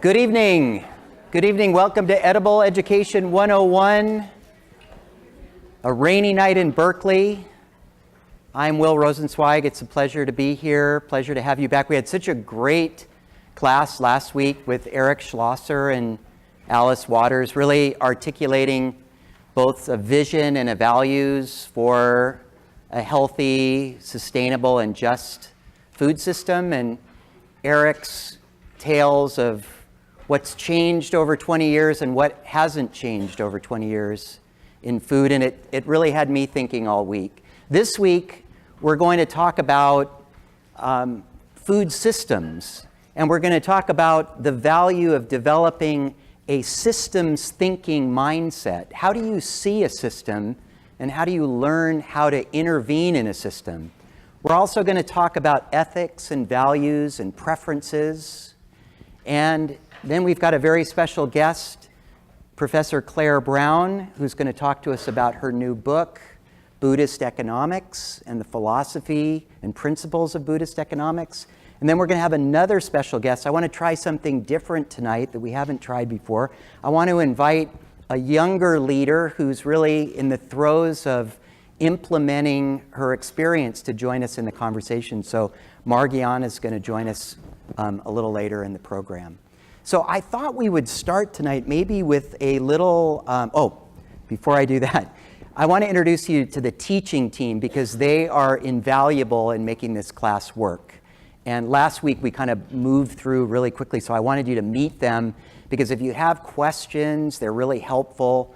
Good evening. Good evening. Welcome to Edible Education 101, a rainy night in Berkeley. I'm Will Rosenzweig. It's a pleasure to be here. Pleasure to have you back. We had such a great class last week with Eric Schlosser and Alice Waters, really articulating both a vision and a values for a healthy, sustainable, and just food system. And Eric's tales of what's changed over 20 years and what hasn't changed over 20 years in food, and it really had me thinking all week. This week, we're going to talk about food systems, and we're going to talk about the value of developing a systems thinking mindset. How do you see a system, and how do you learn how to intervene in a system? We're also going to talk about ethics and values and preferences, and then we've got a very special guest, Professor Clair Braun, who's going to talk to us about her new book, Buddhist Economics, and the philosophy and principles of Buddhist economics. And then we're going to have another special guest. I want to try something different tonight that we haven't tried before. I want to invite a younger leader who's really in the throes of implementing her experience to join us in the conversation. So Margiana is going to join us a little later in the program. So I thought we would start tonight maybe with a little, before I do that, I want to introduce you to the teaching team because they are invaluable in making this class work. And last week we kind of moved through really quickly, so I wanted you to meet them because if you have questions, they're really helpful.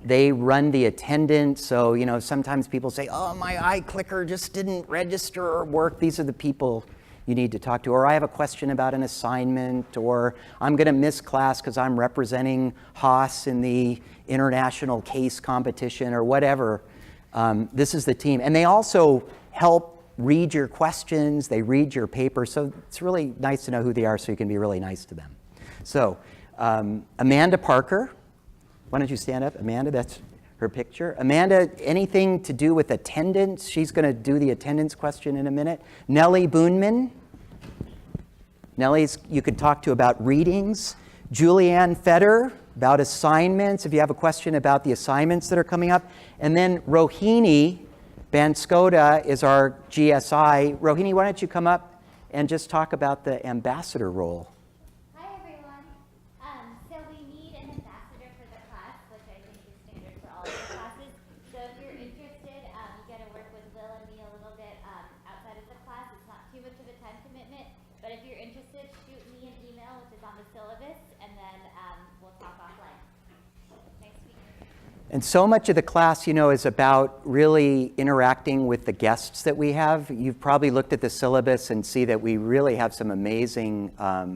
They run the attendance, so sometimes people say, oh, my iClicker just didn't register or work. These are the people you need to talk to, or I have a question about an assignment, or I'm going to miss class because I'm representing Haas in the international case competition, or whatever. This is the team. And they also help read your questions, they read your paper, so it's really nice to know who they are so you can be really nice to them. So, Amanda Parker, why don't you stand up? Amanda, that's her picture. Amanda, anything to do with attendance? She's going to do the attendance question in a minute. Nellie Boonman. Nellie's you could talk to about readings. Julianne Feder about assignments, if you have a question about the assignments that are coming up. And then Rohini Banskoda is our GSI. Rohini, why don't you come up and just talk about the ambassador role? And so much of the class, is about really interacting with the guests that we have. You've probably looked at the syllabus and see that we really have some amazing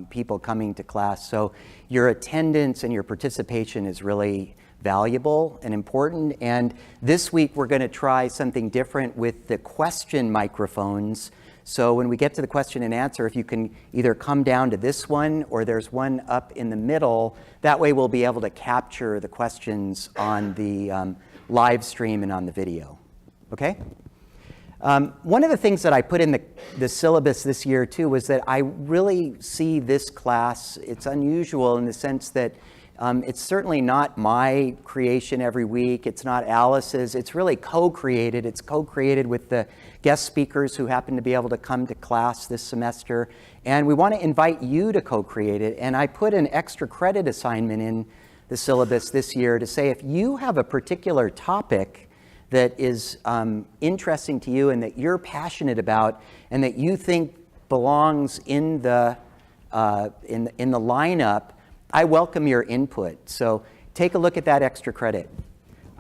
people coming to class. So your attendance and your participation is really valuable and important. And this week, we're going to try something different with the question microphones. So when we get to the question and answer, if you can either come down to this one or there's one up in the middle, that way we'll be able to capture the questions on the live stream and on the video. Okay? One of the things that I put in the syllabus this year too was that I really see this class, it's unusual in the sense that it's certainly not my creation every week. It's not Alice's. It's really co-created. It's co-created with the guest speakers who happen to be able to come to class this semester. And we want to invite you to co-create it. And I put an extra credit assignment in the syllabus this year to say if you have a particular topic that is interesting to you and that you're passionate about and that you think belongs in the lineup, I welcome your input. So take a look at that extra credit.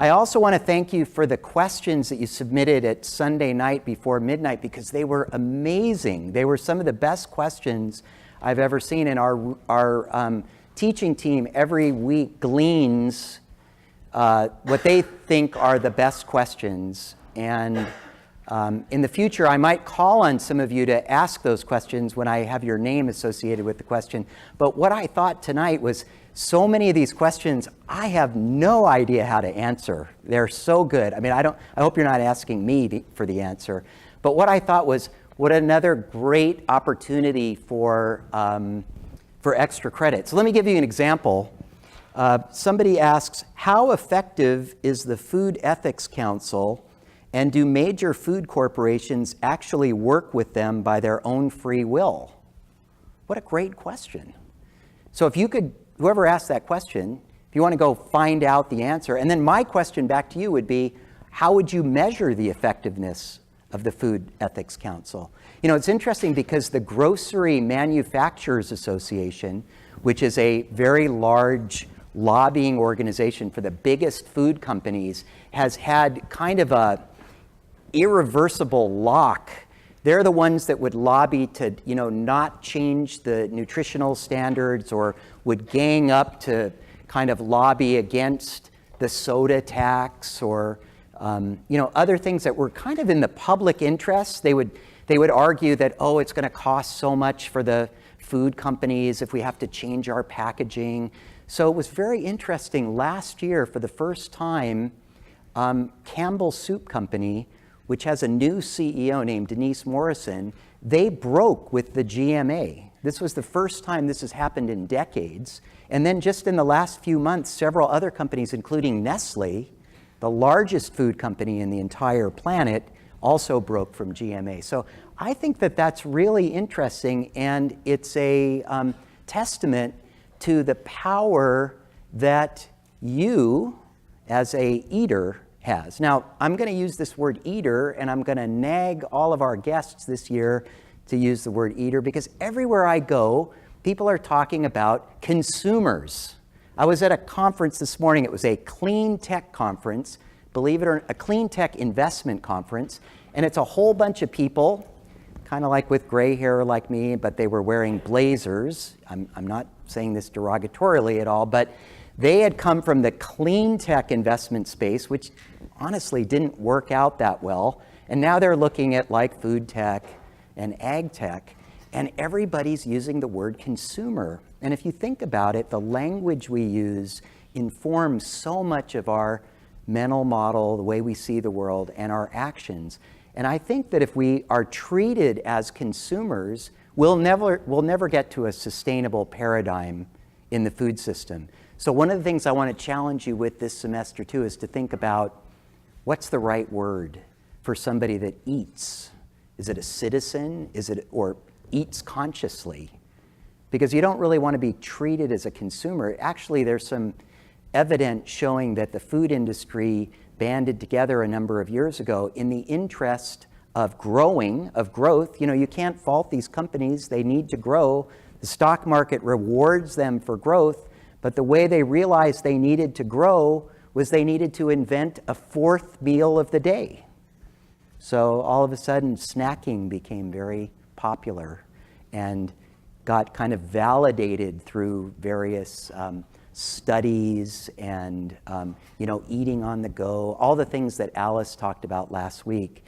I also want to thank you for the questions that you submitted at Sunday night before midnight because they were amazing. They were some of the best questions I've ever seen. And our teaching team every week gleans what they think are the best questions. And in the future, I might call on some of you to ask those questions when I have your name associated with the question. But what I thought tonight was so many of these questions, I have no idea how to answer. They're so good. I mean, I hope you're not asking me for the answer. But what I thought was, what another great opportunity for for extra credit. So let me give you an example. Somebody asks, how effective is the Food Ethics Council, and do major food corporations actually work with them by their own free will? What a great question. So if you could, whoever asked that question, if you want to go find out the answer, and then my question back to you would be, how would you measure the effectiveness of the Food Ethics Council? You know, it's interesting because the Grocery Manufacturers Association, which is a very large lobbying organization for the biggest food companies, has had kind of a irreversible lock. They're the ones that would lobby to, you know, not change the nutritional standards, or would gang up to kind of lobby against the soda tax, or you know, other things that were kind of in the public interest. They would argue that, oh, it's going to cost so much for the food companies if we have to change our packaging. So it was very interesting. Last year, for the first time, Campbell Soup Company, which has a new CEO named Denise Morrison, they broke with the GMA. This was the first time this has happened in decades. And then just in the last few months, several other companies, including Nestle, the largest food company in the entire planet, also broke from GMA. So I think that that's really interesting, and it's a testament to the power that you, as a eater, has. Now, I'm going to use this word eater, and I'm going to nag all of our guests this year to use the word eater, because everywhere I go, people are talking about consumers. I was at a conference this morning. It was a clean tech conference, believe it or not, a clean tech investment conference, and it's a whole bunch of people, kind of like with gray hair like me, but they were wearing blazers. I'm not saying this derogatorily at all, but they had come from the clean tech investment space, which honestly didn't work out that well. And now they're looking at like food tech and ag tech, and everybody's using the word consumer. And if you think about it, the language we use informs so much of our mental model, the way we see the world, and our actions. And I think that if we are treated as consumers, we'll never get to a sustainable paradigm in the food system. So one of the things I want to challenge you with this semester too is to think about, what's the right word for somebody that eats? Is it a citizen? Or eats consciously? Because you don't really want to be treated as a consumer. Actually, there's some evidence showing that the food industry banded together a number of years ago in the interest of growth. You know, you can't fault these companies. They need to grow. The stock market rewards them for growth. But the way they realized they needed to grow was they needed to invent a fourth meal of the day. So all of a sudden, snacking became very popular and got kind of validated through various studies and you know, eating on the go, all the things that Alice talked about last week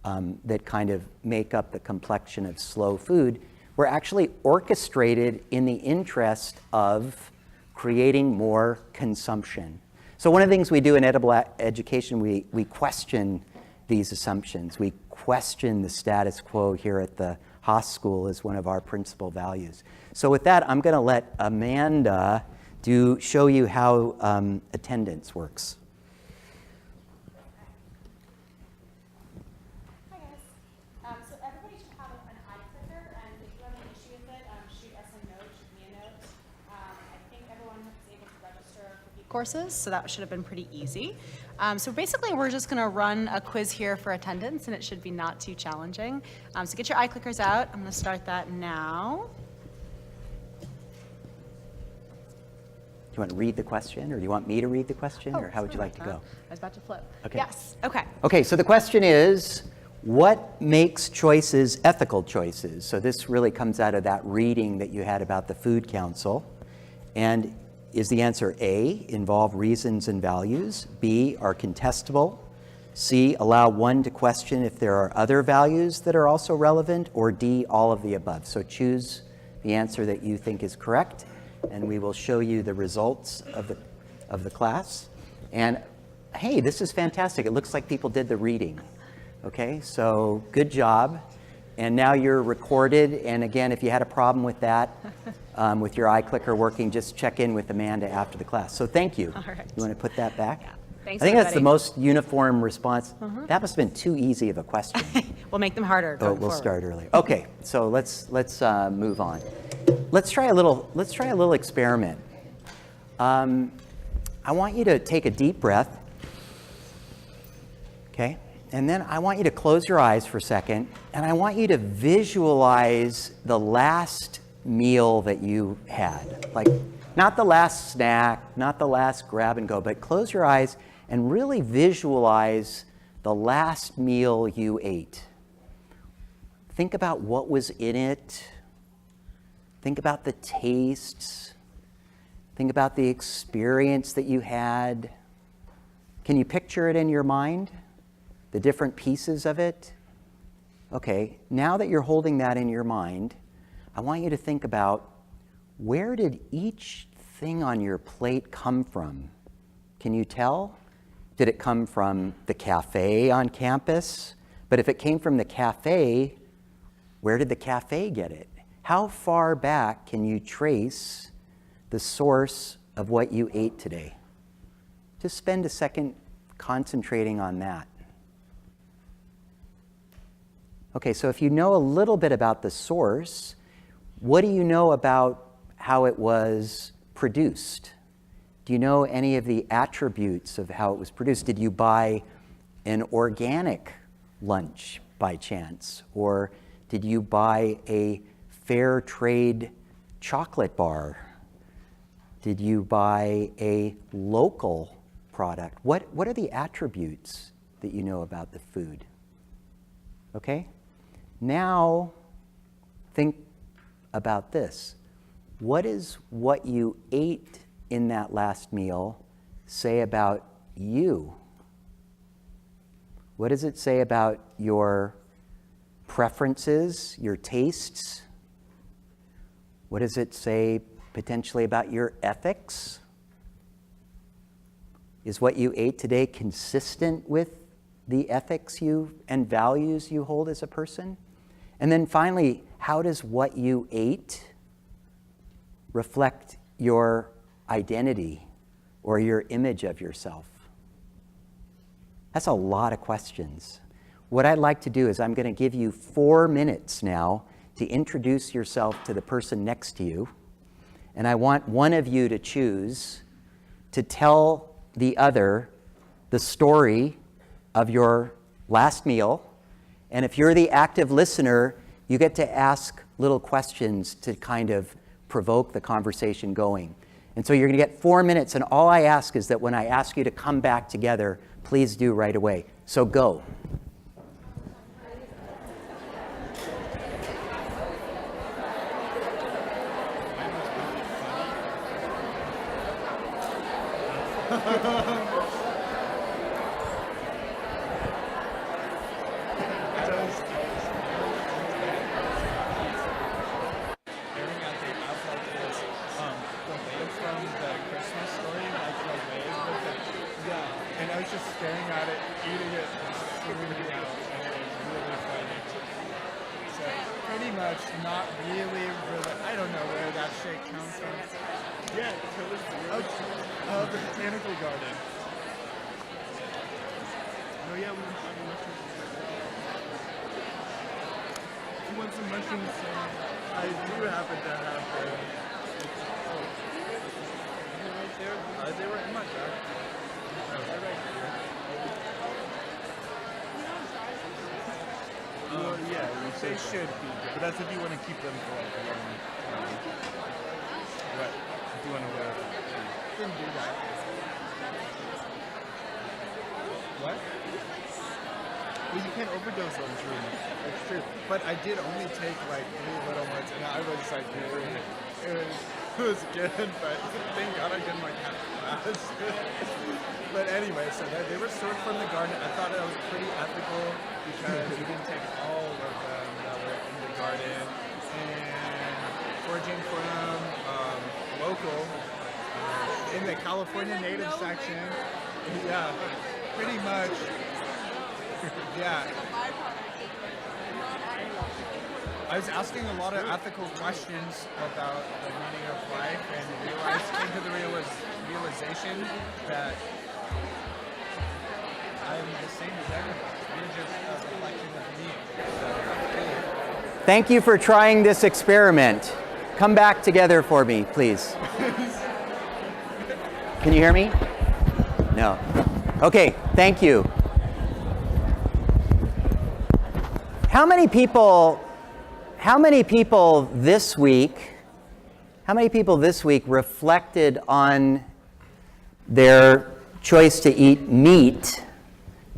that kind of make up the complexion of slow food were actually orchestrated in the interest of creating more consumption. So one of the things we do in edible education, we question these assumptions. We question the status quo here at the Haas School as one of our principal values. So with that, I'm going to let Amanda show you how attendance works. Hi guys. So everybody should have an eye clicker, and if you have an issue with it, shoot us a note, shoot me a note. I think everyone was able to register for courses, so that should have been pretty easy. So basically, we're just going to run a quiz here for attendance, and it should be not too challenging. So get your eye clickers out. I'm going to start that now. Do you want to read the question, or do you want me to read the question, or how would you like to go? I was about to flip. Okay. Yes. Okay. Okay, so the question is, what makes choices ethical choices? So this really comes out of that reading that you had about the Food Council. And is the answer A, involve reasons and values, B, are contestable, C, allow one to question if there are other values that are also relevant, or D, all of the above? So choose the answer that you think is correct, and we will show you the results of the class. And hey, this is fantastic. It looks like people did the reading. Okay, so good job. And now you're recorded. And again, if you had a problem with that, with your iClicker working, just check in with Amanda after the class. So thank you. All right. You want to put that back? Yeah. Thanks, I think that's the everybody. most uniform response. That must have been too easy of a question. We'll make them harder Oh, going we'll forward. start earlier. Okay, so let's move on. Let's try a little experiment. I want you to take a deep breath. Okay, and then I want you to close your eyes for a second, and I want you to visualize the last meal that you had. Like, not the last snack, not the last grab and go, but close your eyes and really visualize the last meal you ate. Think about what was in it. Think about the tastes. Think about the experience that you had. Can you picture it in your mind? The different pieces of it? Okay, now that you're holding that in your mind, I want you to think about, where did each thing on your plate come from? Can you tell? Did it come from the cafe on campus? But if it came from the cafe, where did the cafe get it? How far back can you trace the source of what you ate today? Just spend a second concentrating on that. Okay, so if you know a little bit about the source, what do you know about how it was produced? Do you know any of the attributes of how it was produced? Did you buy an organic lunch by chance? Or did you buy a fair trade chocolate bar? Did you buy a local product? What are the attributes that you know about the food? Okay? Now, think about this. What is what you ate in that last meal say about you? What does it say about your preferences, your tastes? What does it say potentially about your ethics? Is what you ate today consistent with the ethics and values you hold as a person? And then finally, how does what you ate reflect your identity or your image of yourself? That's a lot of questions. What I'd like to do is I'm going to give you 4 minutes now to introduce yourself to the person next to you. And I want one of you to choose to tell the other the story of your last meal. And if you're the active listener, you get to ask little questions to kind of provoke the conversation going. And so you're going to get 4 minutes, and all I ask is that when I ask you to come back together, please do right away. So go. They should be, but that's if you want to keep them for like a long time. What? If you want to wear them. You can do that. What? Well, you can't overdose on shrooms. It's true. But I did only take like 3 little ones, and I was like, it was good, but thank God I didn't like have class. But anyway, so they were sourced from the garden. I thought it was pretty ethical because you didn't take all of them that were in the garden. And foraging from local in the California native section. Yeah, pretty much. Yeah. I was asking a lot of ethical questions about the meaning of life and came to the realization that I'm the same as everybody. You're just a reflection of me. Thank you for trying this experiment. Come back together for me, please. Can you hear me? No. Okay, thank you. How many people this week reflected on their choice to eat meat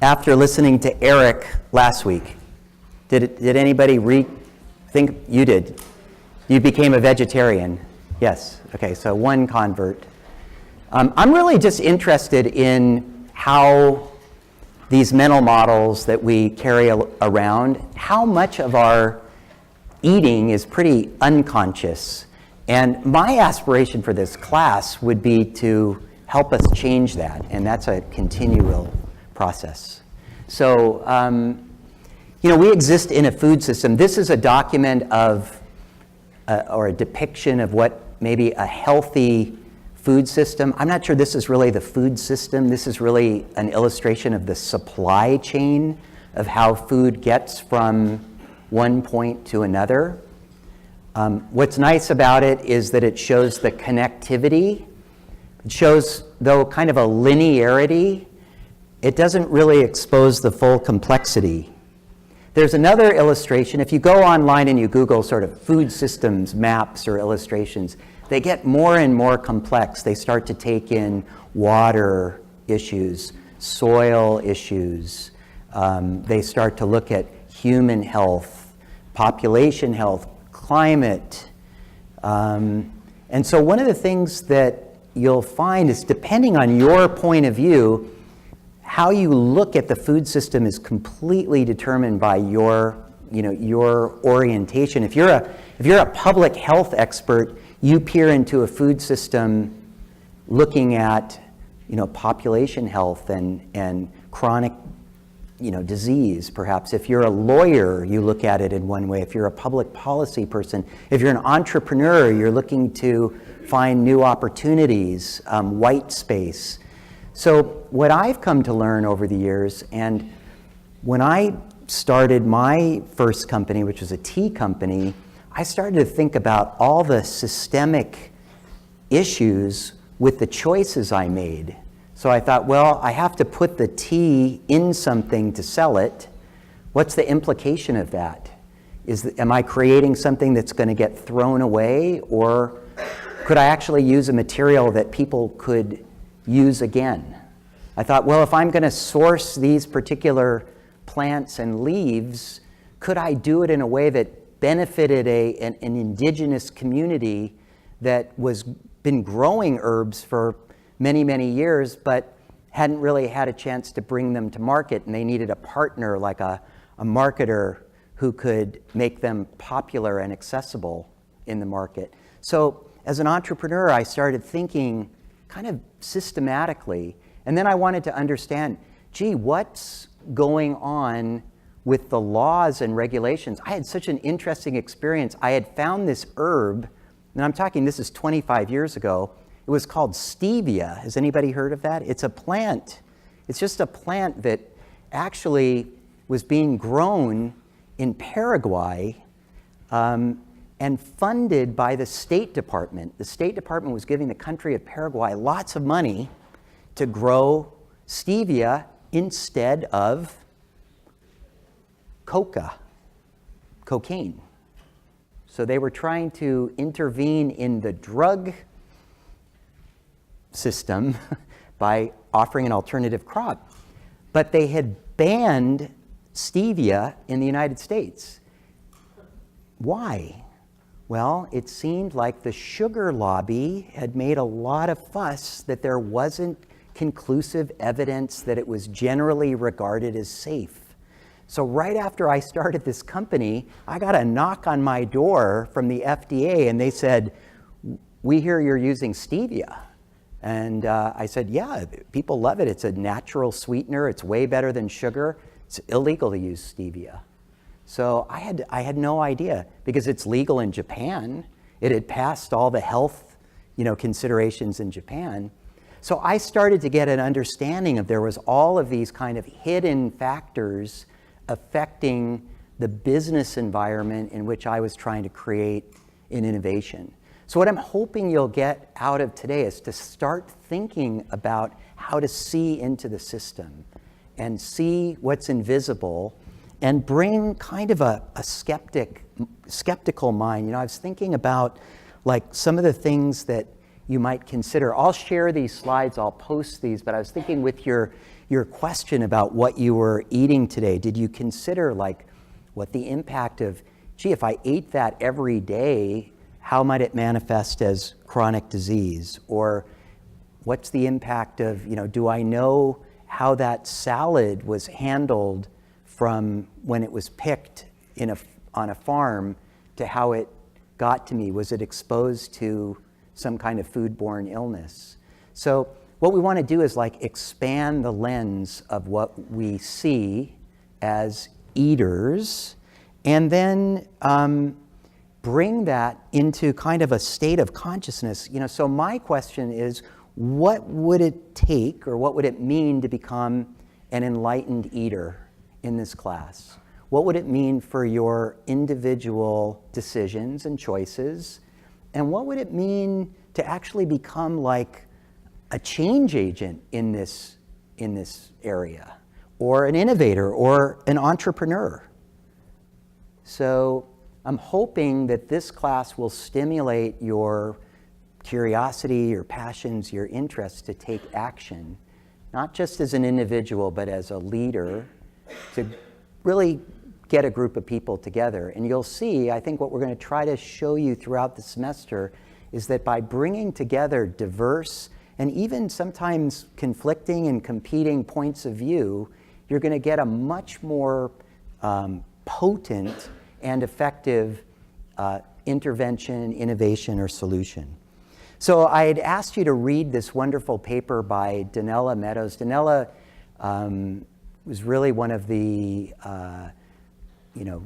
after listening to Eric last week? Did anybody think you did? You became a vegetarian. Yes. Okay, so one convert. I'm really just interested in how these mental models that we carry around, how much of our eating is pretty unconscious. And my aspiration for this class would be to help us change that, and that's a continual process. So, we exist in a food system. This is a document of, or a depiction of what maybe a healthy food system. I'm not sure this is really the food system. This is really an illustration of the supply chain of how food gets from one point to another. What's nice about it is that it shows the connectivity. It shows, though, kind of a linearity. It doesn't really expose the full complexity. There's another illustration. If you go online and you Google sort of food systems maps or illustrations, they get more and more complex. They start to take in water issues, soil issues. They start to look at human health, population health, climate. And so one of the things that you'll find is, depending on your point of view, how you look at the food system is completely determined by your orientation. If you're a public health expert, you peer into a food system looking at, population health and chronic, disease, perhaps. If you're a lawyer, you look at it in one way. If you're a public policy person, if you're an entrepreneur, you're looking to find new opportunities, white space. So what I've come to learn over the years, and when I started my first company, which was a tea company, I started to think about all the systemic issues with the choices I made. So I thought, well, I have to put the tea in something to sell it. What's the implication of that? Am I creating something that's going to get thrown away, or could I actually use a material that people could use again? I thought, well, if I'm going to source these particular plants and leaves, could I do it in a way that benefited an indigenous community that was been growing herbs for many, many years, but hadn't really had a chance to bring them to market, and they needed a partner like a marketer who could make them popular and accessible in the market. So as an entrepreneur, I started thinking kind of systematically, and then I wanted to understand, gee, what's going on with the laws and regulations? I had such an interesting experience. I had found this herb, and I'm talking, this is 25 years ago. It was called stevia. Has anybody heard of that? It's a plant. It's just a plant that actually was being grown in Paraguay and funded by the State Department. The State Department was giving the country of Paraguay lots of money to grow stevia instead of cocaine. So they were trying to intervene in the drug system by offering an alternative crop. But they had banned stevia in the United States. Why? Well, it seemed like the sugar lobby had made a lot of fuss that there wasn't conclusive evidence that it was generally regarded as safe. So right after I started this company, I got a knock on my door from the FDA, and they said, "We hear you're using stevia." And I said, yeah, people love it. It's a natural sweetener. It's way better than sugar. It's illegal to use stevia. So I had no idea, because it's legal in Japan. It had passed all the health, considerations in Japan. So I started to get an understanding of there was all of these kind of hidden factors affecting the business environment in which I was trying to create an innovation. So what I'm hoping you'll get out of today is to start thinking about how to see into the system and see what's invisible and bring kind of a skeptical mind. I was thinking about like some of the things that you might consider. I'll share these slides, I'll post these, but I was thinking with your question about what you were eating today, did you consider like what the impact of, if I ate that every day, how might it manifest as chronic disease? Or what's the impact of, do I know how that salad was handled from when it was picked on a farm to how it got to me? Was it exposed to some kind of foodborne illness? So what we want to do is like expand the lens of what we see as eaters, and then bring that into kind of a state of consciousness. So my question is, what would it take, or what would it mean to become an enlightened eater in this class? What would it mean for your individual decisions and choices? And what would it mean to actually become like a change agent in this area, or an innovator, or an entrepreneur? So I'm hoping that this class will stimulate your curiosity, your passions, your interests to take action, not just as an individual, but as a leader, to really get a group of people together. And you'll see, I think what we're going to try to show you throughout the semester is that by bringing together diverse and even sometimes conflicting and competing points of view, you're going to get a much more potent and effective intervention, innovation, or solution. So I had asked you to read this wonderful paper by Donella Meadows. Donella was really one of the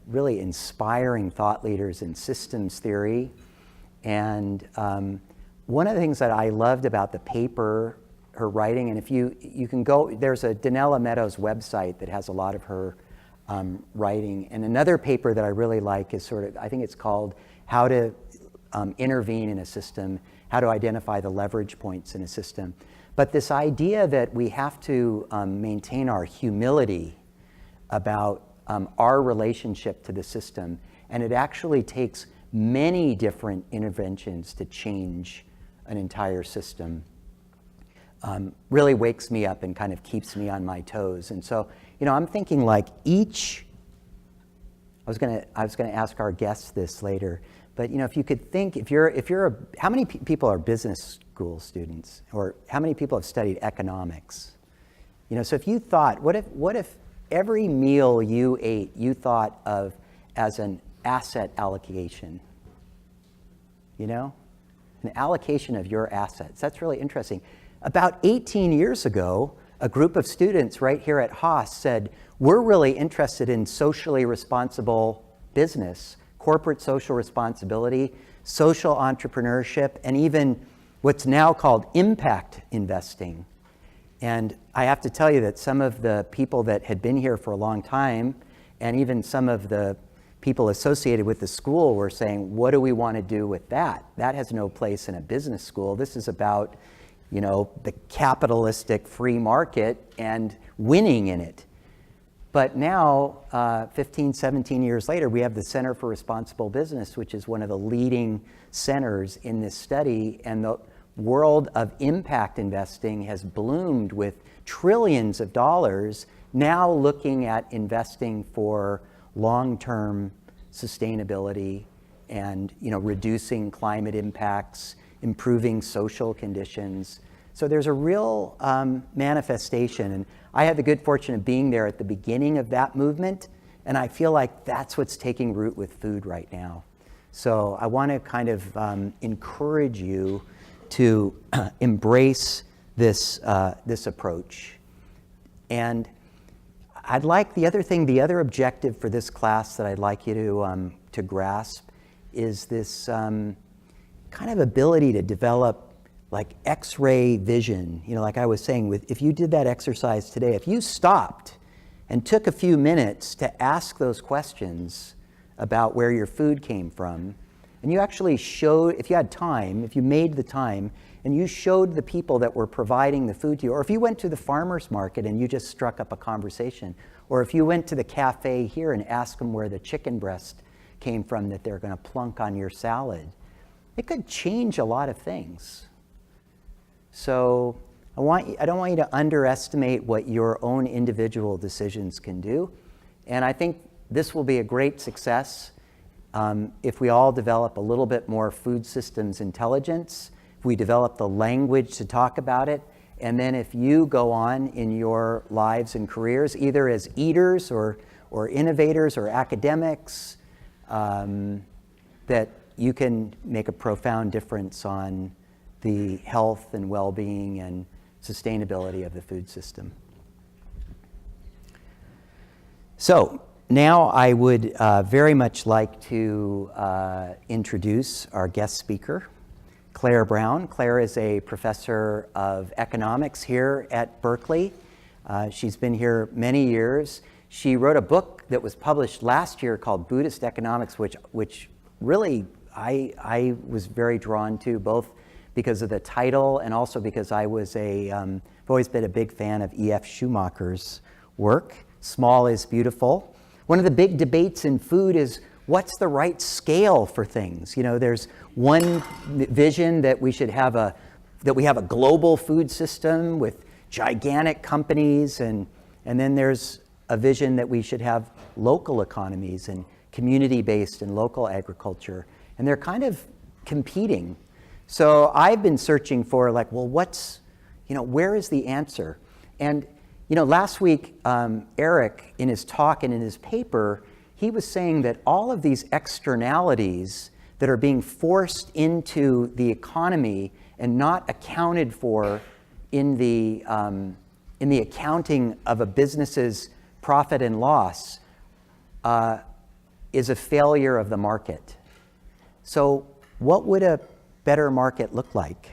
really inspiring thought leaders in systems theory. And one of the things that I loved about the paper, her writing, and if you can go, there's a Donella Meadows website that has a lot of her writing. And another paper that I really like is I think it's called How to Intervene in a System, How to Identify the Leverage Points in a System. But this idea that we have to maintain our humility about our relationship to the system, and it actually takes many different interventions to change an entire system, really wakes me up and kind of keeps me on my toes. And so, I'm thinking like each, I was gonna ask our guests this later, but if you could think, how many people are business school students, or how many people have studied economics? So if you thought, what if every meal you ate, you thought of as an asset allocation? An allocation of your assets. That's really interesting. About 18 years ago, a group of students right here at Haas said, we're really interested in socially responsible business, corporate social responsibility, social entrepreneurship, and even what's now called impact investing. And I have to tell you that some of the people that had been here for a long time, and even some of the people associated with the school, were saying, what do we want to do with that? That has no place in a business school. This is about, the capitalistic free market and winning in it. But now, 15, 17 years later, we have the Center for Responsible Business, which is one of the leading centers in this study, and the world of impact investing has bloomed with trillions of dollars, now looking at investing for long-term sustainability and reducing climate impacts, improving social conditions. So there's a real manifestation, and I had the good fortune of being there at the beginning of that movement, and I feel like that's what's taking root with food right now. So I want to kind of encourage you to embrace this approach. And I'd like the other objective for this class that I'd like you to grasp is this kind of ability to develop like Xray vision. You know, like I was saying, if you did that exercise today, if you stopped and took a few minutes to ask those questions about where your food came from, and you actually showed, if you had time, if you made the time, and you showed the people that were providing the food to you, or if you went to the farmer's market and you just struck up a conversation, or if you went to the cafe here and asked them where the chicken breast came from that they're going to plunk on your salad, it could change a lot of things. So I don't want you to underestimate what your own individual decisions can do. And I think this will be a great success if we all develop a little bit more food systems intelligence, if we develop the language to talk about it, and then if you go on in your lives and careers, either as eaters or innovators or academics, that you can make a profound difference on the health and well-being and sustainability of the food system. So now I would very much like to introduce our guest speaker, Clair Braun. Clair is a professor of economics here at Berkeley. She's been here many years. She wrote a book that was published last year called Buddhist Economics, which really I was very drawn to, both because of the title and also because I've always been a big fan of E.F. Schumacher's work. Small is beautiful. One of the big debates in food is what's the right scale for things? You know, there's one vision that we have a global food system with gigantic companies, and then there's a vision that we should have local economies and community-based and local agriculture, and they're kind of competing. So I've been searching for where is the answer? And last week, Eric, in his talk and in his paper, he was saying that all of these externalities that are being forced into the economy and not accounted for in the accounting of a business's profit and loss is a failure of the market. So what would a better market look like?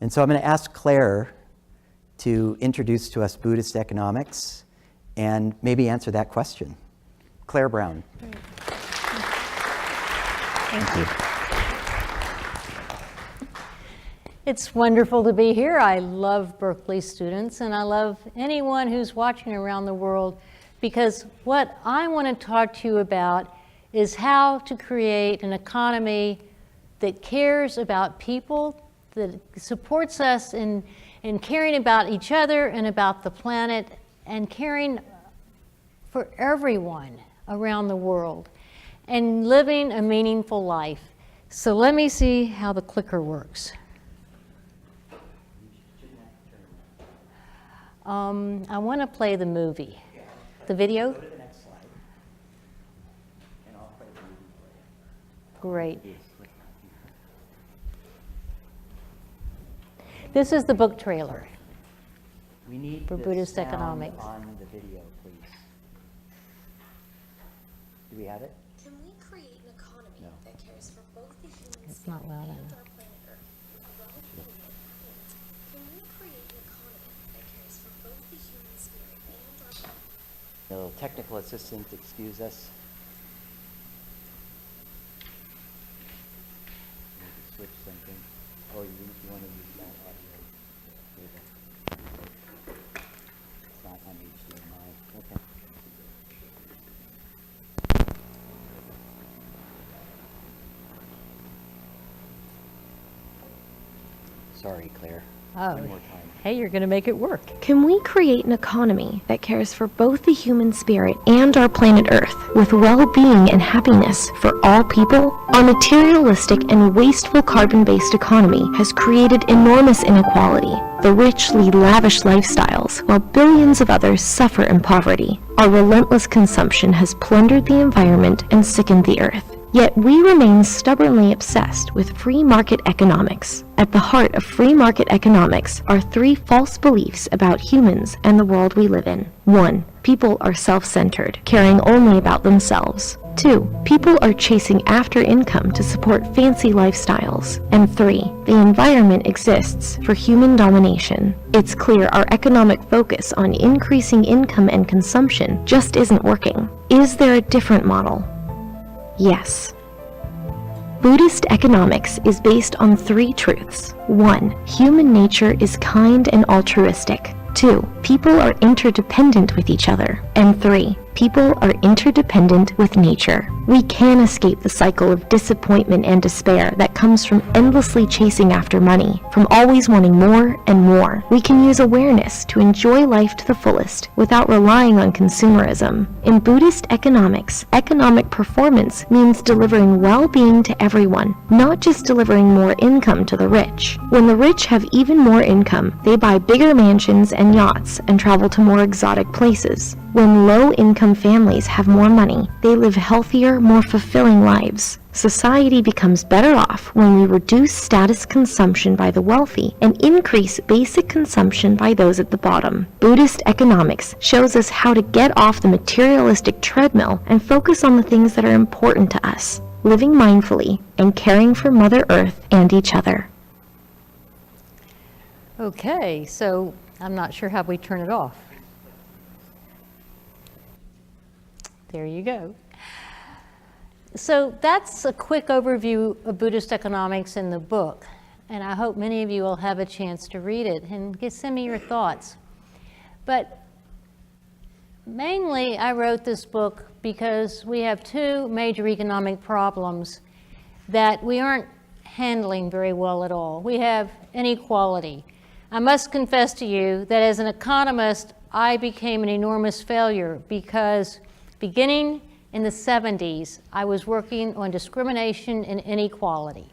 And so I'm going to ask Clair to introduce to us Buddhist economics and maybe answer that question. Clair Braun. Thank you. It's wonderful to be here. I love Berkeley students, and I love anyone who's watching around the world, because what I want to talk to you about is how to create an economy that cares about people, that supports us in caring about each other and about the planet, and caring for everyone around the world, and living a meaningful life. So let me see how the clicker works. I want to play the movie. The video? Go to the next slide. And I'll play the movie for you. Great. This is the book trailer. We need For the Buddhist sound economics. on the video, please. Do we have it? Can we create an economy No. that cares for both the human It's not spirit loud and enough. our planet Earth? Can we create an economy that cares for both the human spirit and our planet? The technical assistant, excuse us. We need to switch something. Oh, you want to use that audio cable. It's not on HDMI. Okay. Sorry, Claire. Oh, One more time. hey, you're going to make it work. Can we create an economy that cares for both the human spirit and our planet Earth, with well-being and happiness for all people? Our materialistic and wasteful carbon-based economy has created enormous inequality. The rich lead lavish lifestyles, while billions of others suffer in poverty. Our relentless consumption has plundered the environment and sickened the Earth. Yet we remain stubbornly obsessed with free market economics. At the heart of free market economics are three false beliefs about humans and the world we live in. 1. People are self-centered, caring only about themselves. 2. People are chasing after income to support fancy lifestyles. And 3. The environment exists for human domination. It's clear our economic focus on increasing income and consumption just isn't working. Is there a different model? Yes. Buddhist economics is based on three truths. 1. Human nature is kind and altruistic. 2. People are interdependent with each other. And 3. People are interdependent with nature. We can escape the cycle of disappointment and despair that comes from endlessly chasing after money, from always wanting more and more. We can use awareness to enjoy life to the fullest without relying on consumerism. In Buddhist economics, economic performance means delivering well-being to everyone, not just delivering more income to the rich. When the rich have even more income, they buy bigger mansions and yachts and travel to more exotic places. When low-income families have more money, they live healthier, more fulfilling lives. Society becomes better off when we reduce status consumption by the wealthy and increase basic consumption by those at the bottom. Buddhist economics shows us how to get off the materialistic treadmill and focus on the things that are important to us, living mindfully and caring for Mother Earth and each other. Okay, so I'm not sure how we turn it off. There you go. So that's a quick overview of Buddhist economics in the book, and I hope many of you will have a chance to read it and send me your thoughts. But mainly I wrote this book because we have two major economic problems that we aren't handling very well at all. We have inequality. I must confess to you that as an economist, I became an enormous failure because beginning in the 70s, I was working on discrimination and inequality.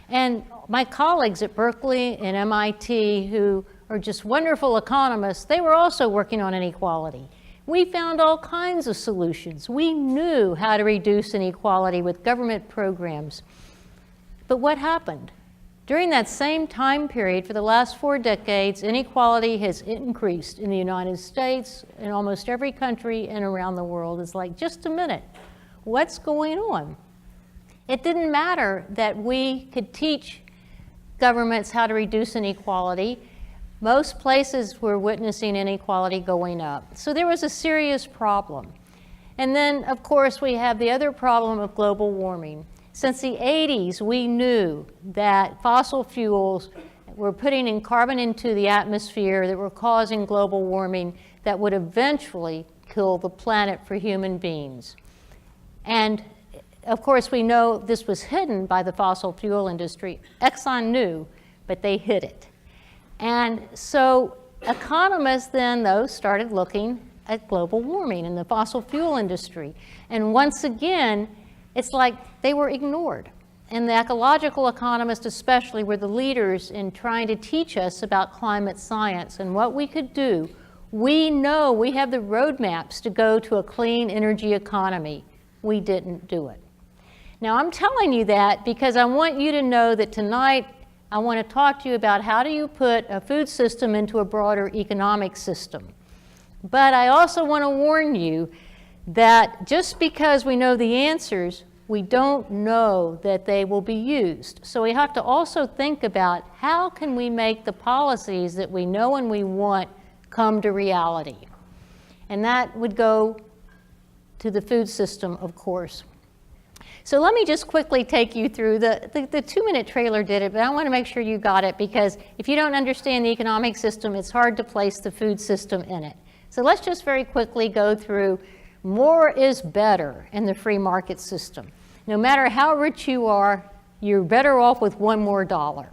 And my colleagues at Berkeley and MIT, who are just wonderful economists, they were also working on inequality. We found all kinds of solutions. We knew how to reduce inequality with government programs. But what happened? During that same time period, for the last 4 decades, inequality has increased in the United States, in almost every country, and around the world. It's like, just a minute, what's going on? It didn't matter that we could teach governments how to reduce inequality. Most places were witnessing inequality going up. So there was a serious problem. And then, of course, we have the other problem of global warming. Since the 80s, we knew that fossil fuels were putting in carbon into the atmosphere that were causing global warming that would eventually kill the planet for human beings. And of course, we know this was hidden by the fossil fuel industry. Exxon knew, but they hid it. And so economists then, though, started looking at global warming in the fossil fuel industry. And once again, it's like they were ignored. And the ecological economists especially were the leaders in trying to teach us about climate science and what we could do. We know we have the roadmaps to go to a clean energy economy. We didn't do it. Now I'm telling you that because I want you to know that tonight I want to talk to you about how do you put a food system into a broader economic system. But I also want to warn you that just because we know the answers, we don't know that they will be used. So we have to also think about how can we make the policies that we know and we want come to reality. And that would go to the food system, of course. So let me just quickly take you through the 2-minute trailer did it, but I want to make sure you got it because if you don't understand the economic system, it's hard to place the food system in it. So let's just very quickly go through more is better in the free market system. No matter how rich you are, you're better off with $1 more,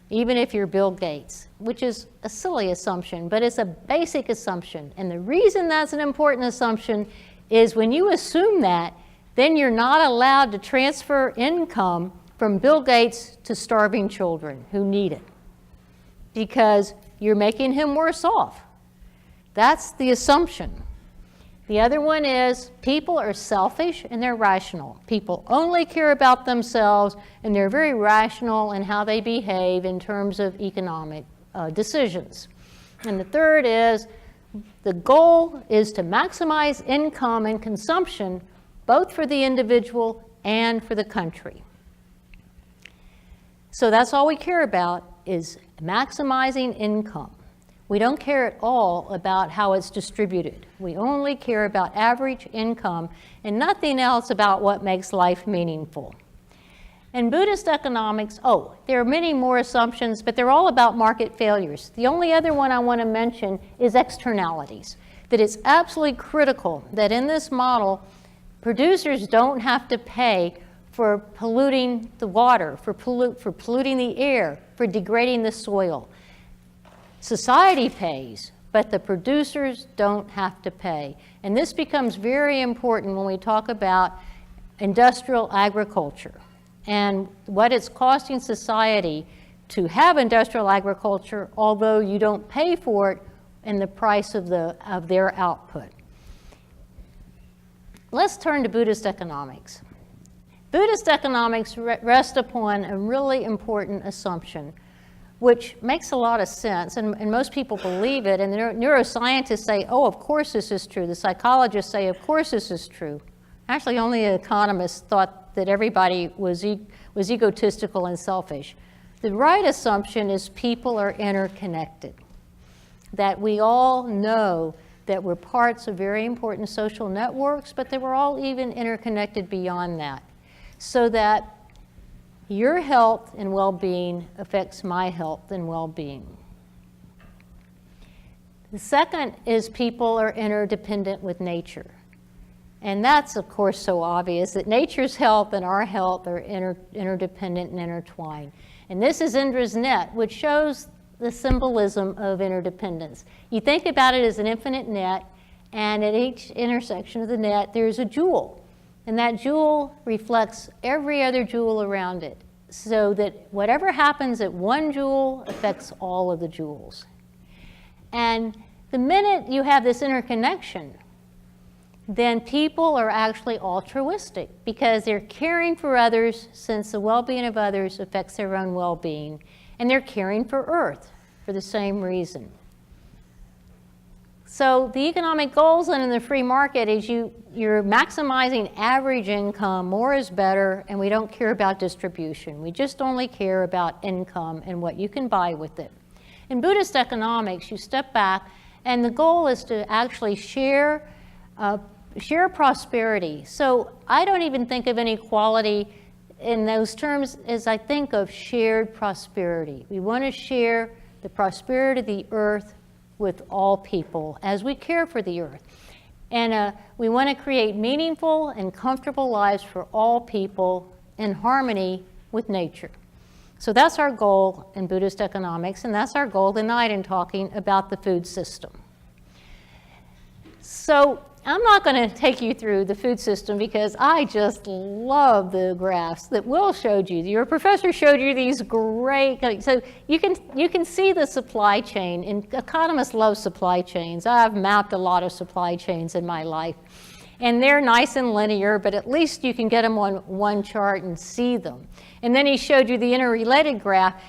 even if you're Bill Gates, which is a silly assumption, but it's a basic assumption. And the reason that's an important assumption is when you assume that, then you're not allowed to transfer income from Bill Gates to starving children who need it because you're making him worse off. That's the assumption. The other one is people are selfish and they're rational. People only care about themselves and they're very rational in how they behave in terms of economic decisions. And the third is the goal is to maximize income and consumption both for the individual and for the country. So that's all we care about is maximizing income. We don't care at all about how it's distributed. We only care about average income and nothing else about what makes life meaningful. In Buddhist economics, there are many more assumptions, but they're all about market failures. The only other one I want to mention is externalities, that it's absolutely critical that in this model, producers don't have to pay for polluting the water, for polluting the air, for degrading the soil. Society pays, but the producers don't have to pay. And this becomes very important when we talk about industrial agriculture and what it's costing society to have industrial agriculture, although you don't pay for it in the price of their output. Let's turn to Buddhist economics. Buddhist economics rests upon a really important assumption, which makes a lot of sense, and most people believe it, and the neuroscientists say, of course this is true. The psychologists say, of course this is true. Actually, only economists thought that everybody was egotistical and selfish. The right assumption is people are interconnected, that we all know that we're parts of very important social networks, but that we're all even interconnected beyond that, so that your health and well-being affects my health and well-being. The second is people are interdependent with nature. And that's, of course, so obvious that nature's health and our health are interdependent and intertwined. And this is Indra's net, which shows the symbolism of interdependence. You think about it as an infinite net, and at each intersection of the net, there's a jewel. And that jewel reflects every other jewel around it, so that whatever happens at one jewel affects all of the jewels. And the minute you have this interconnection, then people are actually altruistic because they're caring for others, since the well-being of others affects their own well-being, and they're caring for Earth for the same reason. So the economic goals in the free market is you're maximizing average income, more is better, and we don't care about distribution. We just only care about income and what you can buy with it. In Buddhist economics, you step back, and the goal is to actually share prosperity. So I don't even think of inequality in those terms as I think of shared prosperity. We want to share the prosperity of the earth with all people as we care for the earth. And we want to create meaningful and comfortable lives for all people in harmony with nature. So that's our goal in Buddhist economics, and that's our goal tonight in talking about the food system. So I'm not going to take you through the food system because I just love the graphs that Will showed you. Your professor showed you these great, so you can see the supply chain, and economists love supply chains. I've mapped a lot of supply chains in my life, and they're nice and linear, but at least you can get them on one chart and see them. And then he showed you the interrelated graph,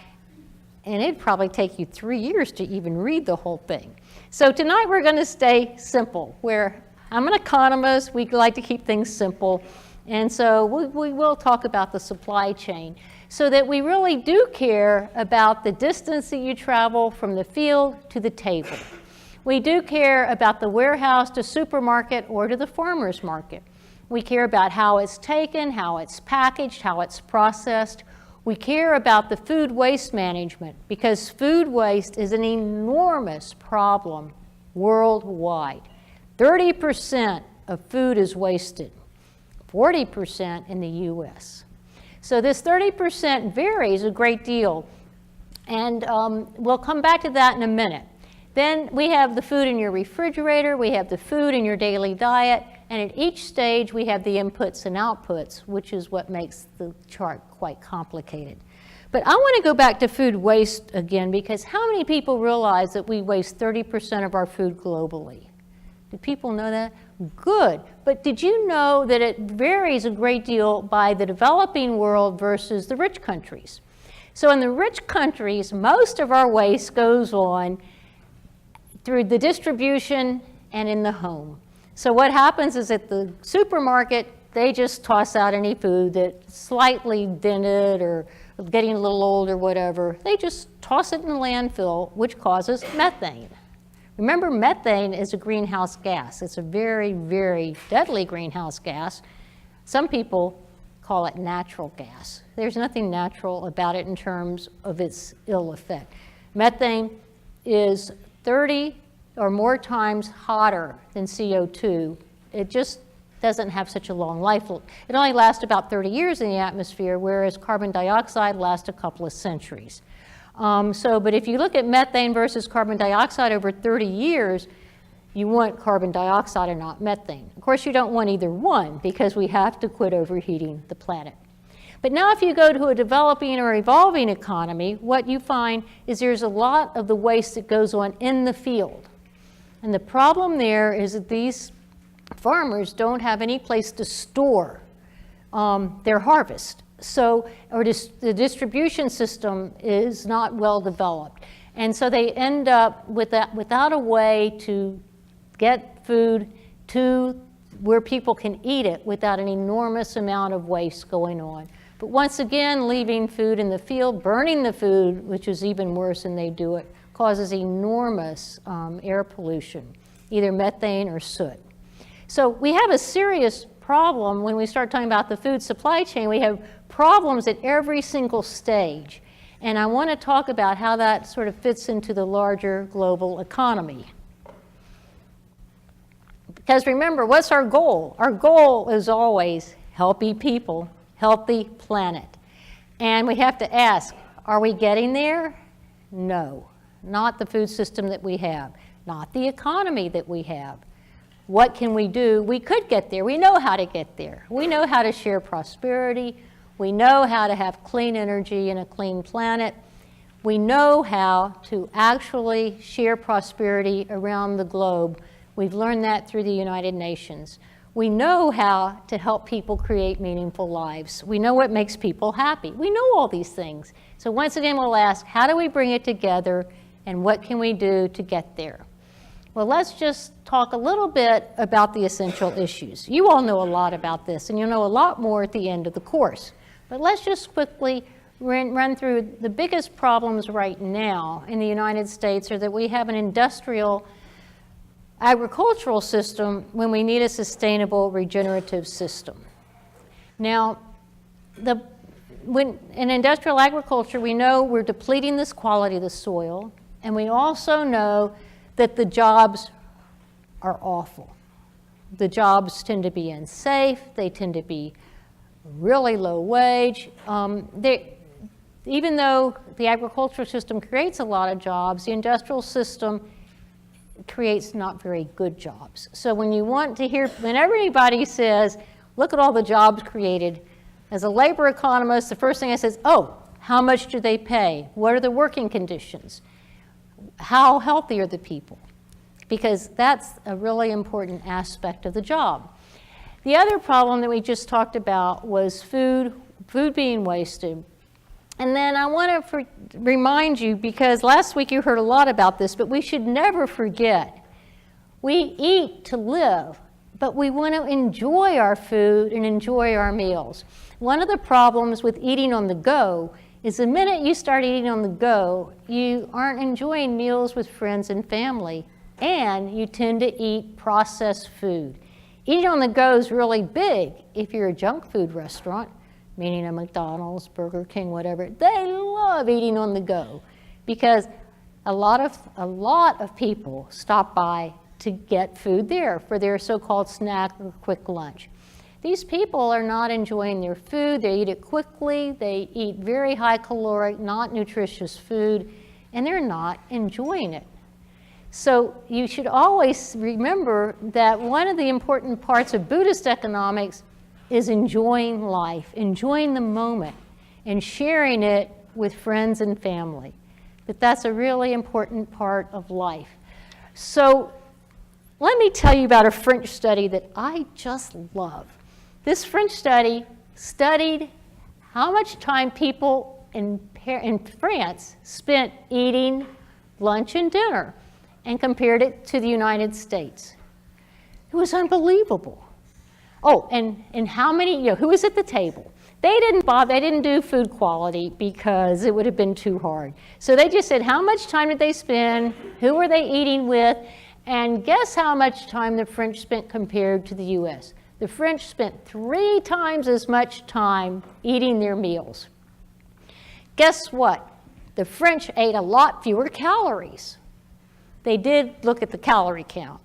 and it'd probably take you 3 years to even read the whole thing. So tonight we're going to stay simple, where I'm an economist, we like to keep things simple, and so we will talk about the supply chain so that we really do care about the distance that you travel from the field to the table. We do care about the warehouse to supermarket or to the farmer's market. We care about how it's taken, how it's packaged, how it's processed. We care about the food waste management because food waste is an enormous problem worldwide. 30% of food is wasted, 40% in the US. So this 30% varies a great deal, and we'll come back to that in a minute. Then we have the food in your refrigerator, we have the food in your daily diet, and at each stage we have the inputs and outputs, which is what makes the chart quite complicated. But I want to go back to food waste again, because how many people realize that we waste 30% of our food globally? Do people know that? Good. But did you know that it varies a great deal by the developing world versus the rich countries? So in the rich countries, most of our waste goes on through the distribution and in the home. So what happens is at the supermarket, they just toss out any food that's slightly dented or getting a little old or whatever. They just toss it in the landfill, which causes methane. Remember, methane is a greenhouse gas. It's a very, very deadly greenhouse gas. Some people call it natural gas. There's nothing natural about it in terms of its ill effect. Methane is 30 or more times hotter than CO2. It just doesn't have such a long life. It only lasts about 30 years in the atmosphere, whereas carbon dioxide lasts a couple of centuries. But if you look at methane versus carbon dioxide over 30 years, you want carbon dioxide and not methane. Of course, you don't want either one because we have to quit overheating the planet. But now if you go to a developing or evolving economy, what you find is there's a lot of the waste that goes on in the field. And the problem there is that these farmers don't have any place to store their harvest. The distribution system is not well developed. And so they end up without a way to get food to where people can eat it without an enormous amount of waste going on. But once again, leaving food in the field, burning the food, which is even worse than they do it, causes enormous air pollution, either methane or soot. So we have a serious problem when we start talking about the food supply chain. We have problems at every single stage. And I want to talk about how that sort of fits into the larger global economy. Because remember, what's our goal? Our goal is always healthy people, healthy planet. And we have to ask, are we getting there? No, not the food system that we have, not the economy that we have. What can we do? We could get there. We know how to get there. We know how to share prosperity. We know how to have clean energy and a clean planet. We know how to actually share prosperity around the globe. We've learned that through the United Nations. We know how to help people create meaningful lives. We know what makes people happy. We know all these things. So once again, we'll ask, how do we bring it together and what can we do to get there? Well, let's just talk a little bit about the essential issues. You all know a lot about this, and you'll know a lot more at the end of the course. But let's just quickly run through the biggest problems right now in the United States are that we have an industrial agricultural system when we need a sustainable regenerative system. Now, in industrial agriculture, we know we're depleting this quality of the soil, and we also know that the jobs are awful. The jobs tend to be unsafe, they tend to be really low wage. Even though the agricultural system creates a lot of jobs, the industrial system creates not very good jobs. So when you want to hear, whenever anybody says, look at all the jobs created, as a labor economist, the first thing I say is, oh, how much do they pay? What are the working conditions? How healthy are the people? Because that's a really important aspect of the job. The other problem that we just talked about was food being wasted. And then I want to remind you, because last week you heard a lot about this, but we should never forget, we eat to live, but we want to enjoy our food and enjoy our meals. One of the problems with eating on the go is the minute you start eating on the go, you aren't enjoying meals with friends and family, and you tend to eat processed food. Eating on the go is really big if you're a junk food restaurant, meaning a McDonald's, Burger King, whatever. They love eating on the go because a lot of people stop by to get food there for their so-called snack or quick lunch. These people are not enjoying their food. They eat it quickly. They eat very high caloric, not nutritious food, and they're not enjoying it. So you should always remember that one of the important parts of Buddhist economics is enjoying life, enjoying the moment, and sharing it with friends and family. That's a really important part of life. So let me tell you about a French study that I just love. This French study studied how much time people in France spent eating lunch and dinner and compared it to the United States. It was unbelievable. Oh, and how many, who was at the table? They didn't bother, they didn't do food quality because it would have been too hard. So they just said, how much time did they spend? Who were they eating with? And guess how much time the French spent compared to the US? The French spent 3 times as much time eating their meals. Guess what? The French ate a lot fewer calories. They did look at the calorie count.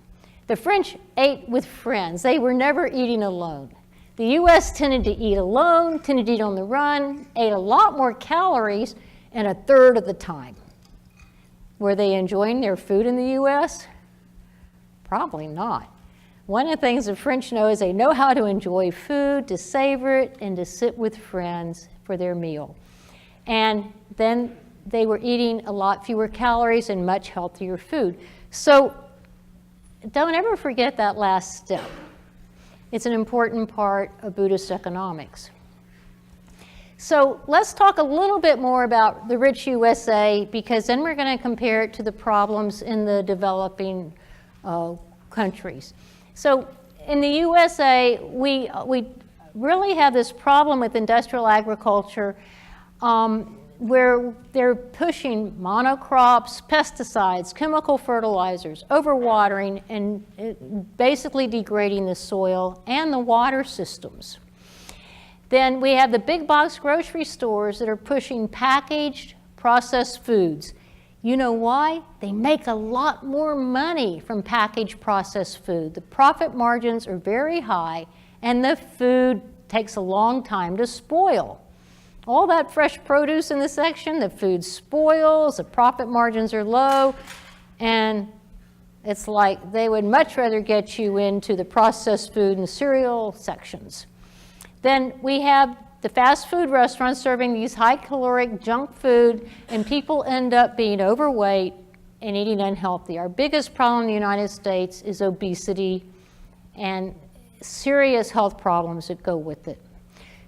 The French ate with friends. They were never eating alone. The US tended to eat alone, tended to eat on the run, ate a lot more calories, and a third of the time. Were they enjoying their food in the US? Probably not. One of the things the French know is they know how to enjoy food, to savor it, and to sit with friends for their meal. And then they were eating a lot fewer calories and much healthier food. So don't ever forget that last step. It's an important part of Buddhist economics. So let's talk a little bit more about the rich USA, because then we're going to compare it to the problems in the developing countries. So in the USA, we really have this problem with industrial agriculture where they're pushing monocrops, pesticides, chemical fertilizers, overwatering, and basically degrading the soil and the water systems. Then we have the big box grocery stores that are pushing packaged, processed foods. You know why? They make a lot more money from packaged processed food. The profit margins are very high, and the food takes a long time to spoil. All that fresh produce in the section, the food spoils, the profit margins are low, and it's like they would much rather get you into the processed food and cereal sections. Then we have the fast food restaurants serving these high-caloric junk food, and people end up being overweight and eating unhealthy. Our biggest problem in the United States is obesity and serious health problems that go with it.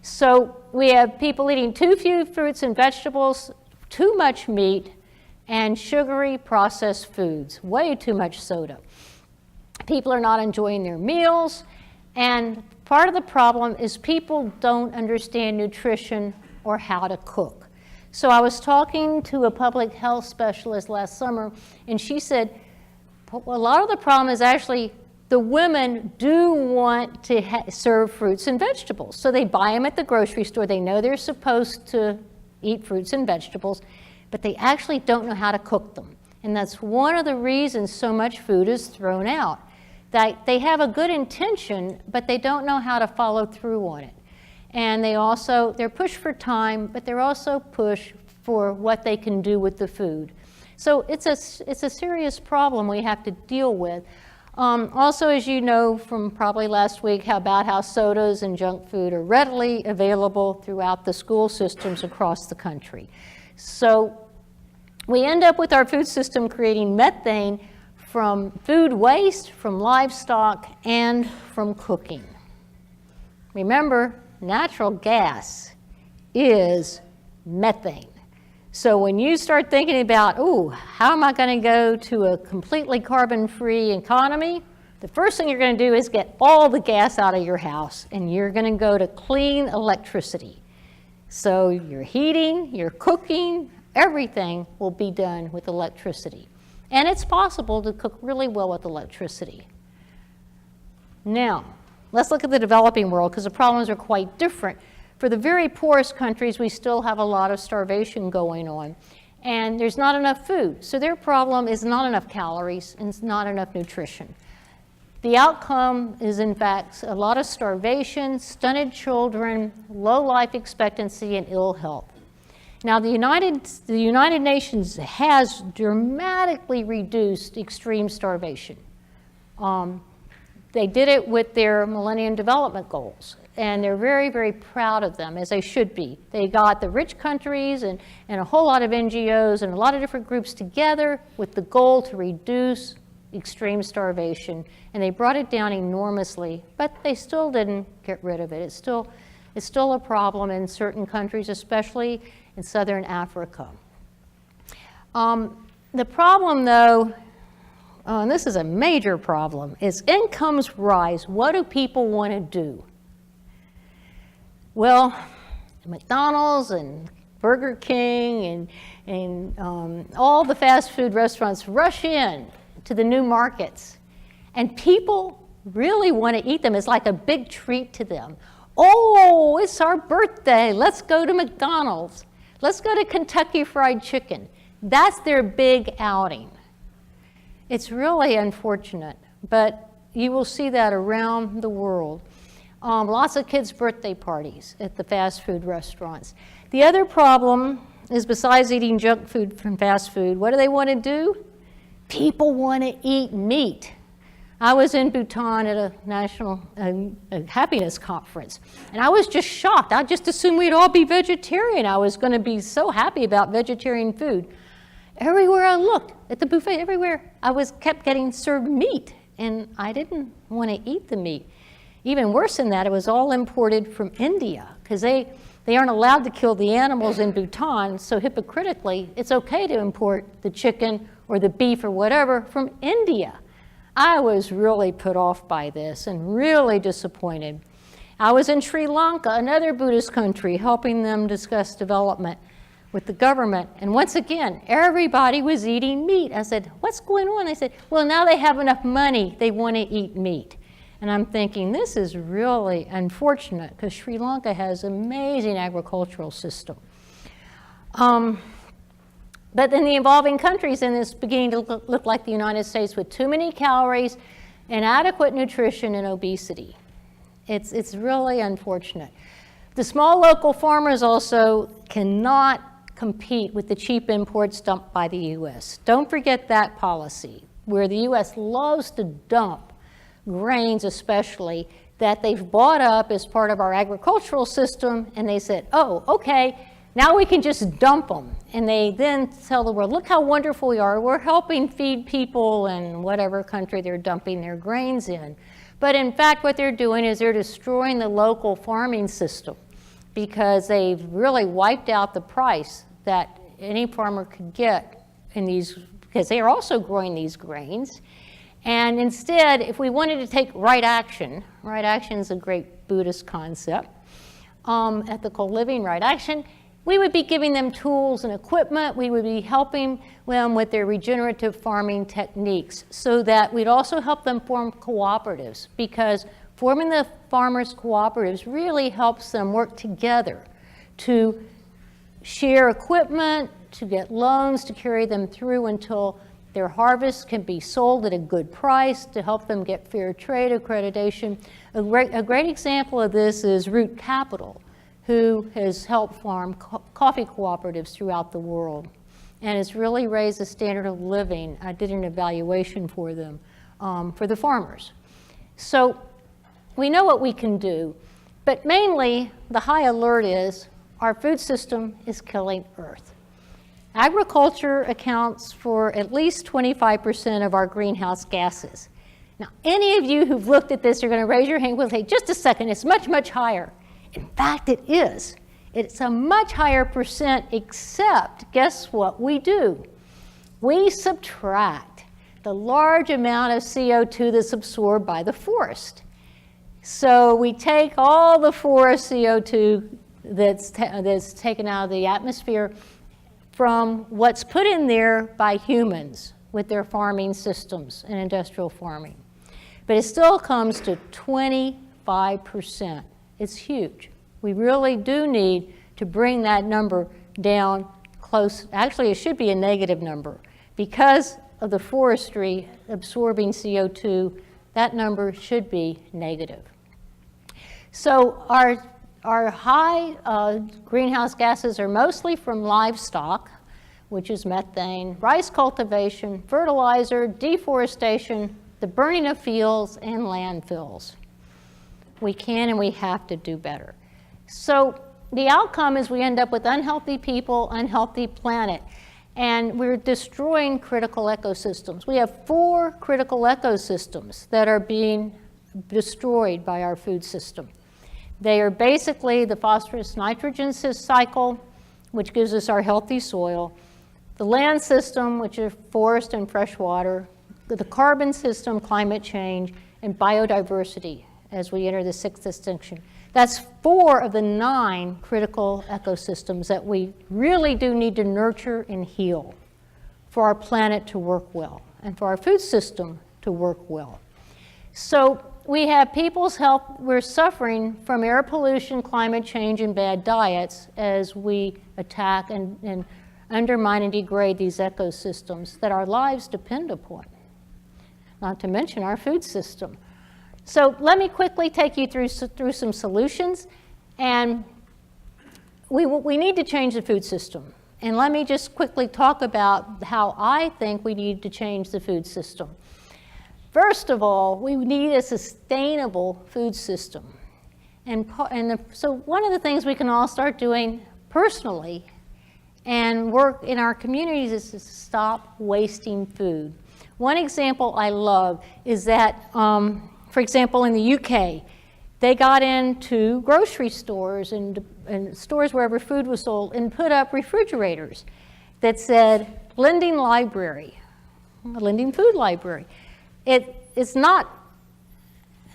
So we have people eating too few fruits and vegetables, too much meat, and sugary processed foods, way too much soda. People are not enjoying their meals, and part of the problem is people don't understand nutrition or how to cook. So I was talking to a public health specialist last summer, and she said, a lot of the problem is actually the women do want to serve fruits and vegetables. So they buy them at the grocery store. They know they're supposed to eat fruits and vegetables, but they actually don't know how to cook them. And that's one of the reasons so much food is thrown out. They have a good intention, but they don't know how to follow through on it. And they're pushed for time, but they're also pushed for what they can do with the food. So it's a serious problem we have to deal with. Also, as you know from probably last week, how sodas and junk food are readily available throughout the school systems across the country. So we end up with our food system creating methane from food waste, from livestock, and from cooking. Remember, natural gas is methane. So when you start thinking about, how am I going to go to a completely carbon-free economy? The first thing you're going to do is get all the gas out of your house, and you're going to go to clean electricity. So your heating, your cooking, everything will be done with electricity. And it's possible to cook really well with electricity. Now, let's look at the developing world, because the problems are quite different. For the very poorest countries, we still have a lot of starvation going on. And there's not enough food. So their problem is not enough calories and not enough nutrition. The outcome is, in fact, a lot of starvation, stunted children, low life expectancy, and ill health. Now, the United Nations has dramatically reduced extreme starvation. They did it with their Millennium Development Goals, and they're very, very proud of them, as they should be. They got the rich countries and a whole lot of NGOs and a lot of different groups together with the goal to reduce extreme starvation, and they brought it down enormously, but they still didn't get rid of it. It's still a problem in certain countries, especially in southern Africa. The problem, though, and this is a major problem, is incomes rise. What do people want to do? Well, McDonald's and Burger King and all the fast food restaurants rush in to the new markets. And people really want to eat them. It's like a big treat to them. Oh, it's our birthday. Let's go to McDonald's. Let's go to Kentucky Fried Chicken. That's their big outing. It's really unfortunate, but you will see that around the world. Lots of kids' birthday parties at the fast food restaurants. The other problem is, besides eating junk food from fast food, what do they want to do? People want to eat meat. I was in Bhutan at a national happiness conference, and I was just shocked. I just assumed we'd all be vegetarian. I was going to be so happy about vegetarian food. Everywhere I looked, at the buffet, everywhere, kept getting served meat, and I didn't want to eat the meat. Even worse than that, it was all imported from India, because they aren't allowed to kill the animals in Bhutan, so hypocritically, it's okay to import the chicken or the beef or whatever from India. I was really put off by this and really disappointed. I was in Sri Lanka, another Buddhist country, helping them discuss development with the government. And once again, everybody was eating meat. I said, what's going on? They said, well, now they have enough money, they want to eat meat. And I'm thinking, this is really unfortunate, because Sri Lanka has an amazing agricultural system. But in the evolving countries, and it's beginning to look like the United States, with too many calories, inadequate nutrition, and obesity. It's really unfortunate. The small local farmers also cannot compete with the cheap imports dumped by the U.S. Don't forget that policy, where the U.S. loves to dump grains especially that they've bought up as part of our agricultural system, and they said, oh, okay, now we can just dump them. And they then tell the world, look how wonderful we are. We're helping feed people in whatever country they're dumping their grains in. But in fact, what they're doing is they're destroying the local farming system, because they've really wiped out the price that any farmer could get in these, because they are also growing these grains. And instead, if we wanted to take right action is a great Buddhist concept, ethical living, right action, we would be giving them tools and equipment. We would be helping them with their regenerative farming techniques, so that we'd also help them form cooperatives, because forming the farmers' cooperatives really helps them work together to share equipment, to get loans, to carry them through until their harvest can be sold at a good price, to help them get fair trade accreditation. A great example of this is Root Capital, who has helped farm coffee cooperatives throughout the world. And it's really raised the standard of living. I did an evaluation for them, for the farmers. So we know what we can do, but mainly the high alert is our food system is killing Earth. Agriculture accounts for at least 25% of our greenhouse gases. Now, any of you who've looked at this, you're going to raise your hand and say, just a second, it's much, much higher. In fact, it is. It's a much higher percent, except guess what we do? We subtract the large amount of CO2 that's absorbed by the forest. So we take all the forest CO2 that's taken out of the atmosphere from what's put in there by humans with their farming systems and industrial farming. But it still comes to 25%. It's huge. We really do need to bring that number down close. Actually, it should be a negative number. Because of the forestry absorbing CO2, that number should be negative. So our high greenhouse gases are mostly from livestock, which is methane, rice cultivation, fertilizer, deforestation, the burning of fields, and landfills. We can and we have to do better. So the outcome is we end up with unhealthy people, unhealthy planet. And we're destroying critical ecosystems. We have 4 critical ecosystems that are being destroyed by our food system. They are basically the phosphorus nitrogen cycle, which gives us our healthy soil, the land system, which is forest and fresh water, the carbon system, climate change, and biodiversity as we enter the 6th extinction. That's 4 of the 9 critical ecosystems that we really do need to nurture and heal for our planet to work well and for our food system to work well. So we have people's health, we're suffering from air pollution, climate change, and bad diets as we attack and undermine and degrade these ecosystems that our lives depend upon, not to mention our food system. So let me quickly take you through some solutions, and we need to change the food system. And let me just quickly talk about how I think we need to change the food system. First of all, we need a sustainable food system. So one of the things we can all start doing personally and work in our communities is to stop wasting food. One example I love is that, for example, in the UK, they got into grocery stores and stores wherever food was sold and put up refrigerators that said, lending library, lending food library. It's not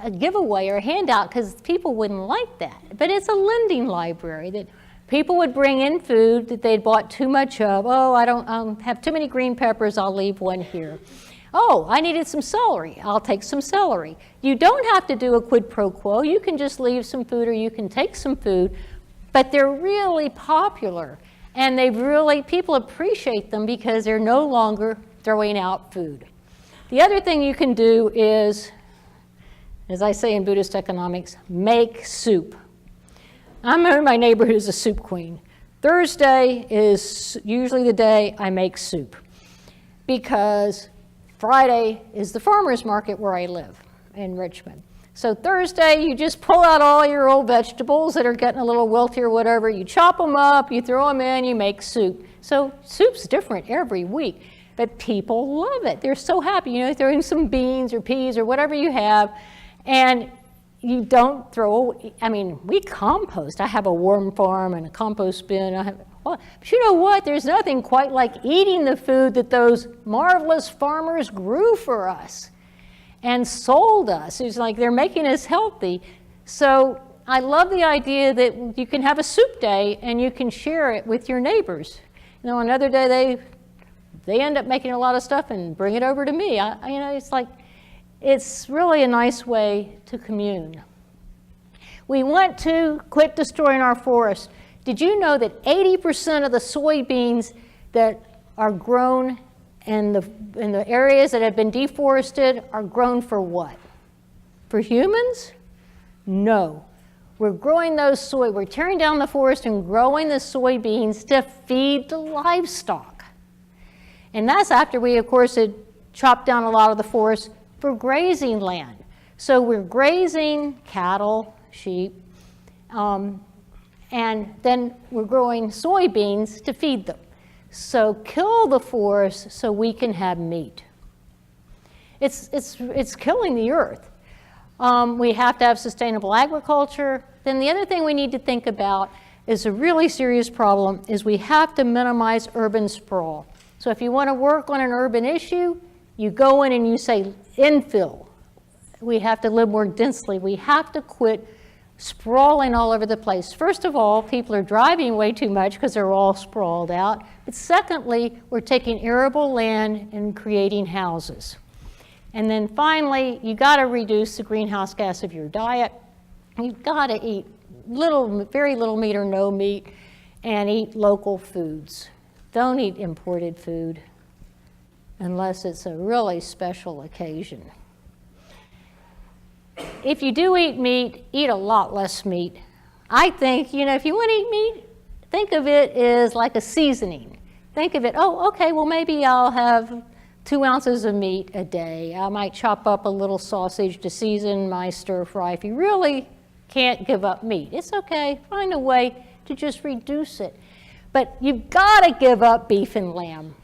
a giveaway or a handout because people wouldn't like that, but it's a lending library that people would bring in food that they'd bought too much of. Oh, I don't have too many green peppers, I'll leave one here. Oh, I needed some celery, I'll take some celery. You don't have to do a quid pro quo. You can just leave some food or you can take some food, but they're really popular and people appreciate them because they're no longer throwing out food. The other thing you can do is, as I say in Buddhist Economics, make soup. I'm in my neighborhood who's a soup queen. Thursday is usually the day I make soup because Friday is the farmer's market where I live in Richmond. So Thursday, you just pull out all your old vegetables that are getting a little wilty or whatever, you chop them up, you throw them in, you make soup. So soup's different every week, but people love it. They're so happy, you know, throwing some beans or peas or whatever you have, and you don't we compost. I have a worm farm and a compost bin. But you know what? There's nothing quite like eating the food that those marvelous farmers grew for us and sold us. It's like they're making us healthy. So I love the idea that you can have a soup day and you can share it with your neighbors. You know, another day they end up making a lot of stuff and bring it over to me. It's really a nice way to commune. We want to quit destroying our forests. Did you know that 80% of the soybeans that are grown in the areas that have been deforested are grown for what? For humans? No. We're tearing down the forest and growing the soybeans to feed the livestock. And that's after we, of course, had chopped down a lot of the forest for grazing land. So we're grazing cattle, sheep, and then we're growing soybeans to feed them. So kill the forest so we can have meat. It's killing the earth. We have to have sustainable agriculture. Then the other thing we need to think about is a really serious problem is we have to minimize urban sprawl. So if you want to work on an urban issue, you go in and you say infill. We have to live more densely. We have to quit sprawling all over the place. First of all, people are driving way too much because they're all sprawled out. But secondly, we're taking arable land and creating houses. And then finally, you got to reduce the greenhouse gas of your diet. You've got to eat very little meat or no meat and eat local foods. Don't eat imported food unless it's a really special occasion. If you do eat meat, eat a lot less meat. I think, if you want to eat meat, think of it as like a seasoning. Think of it, maybe I'll have 2 ounces of meat a day. I might chop up a little sausage to season my stir fry. If you really can't give up meat, it's okay. Find a way to just reduce it. But you've got to give up beef and lamb.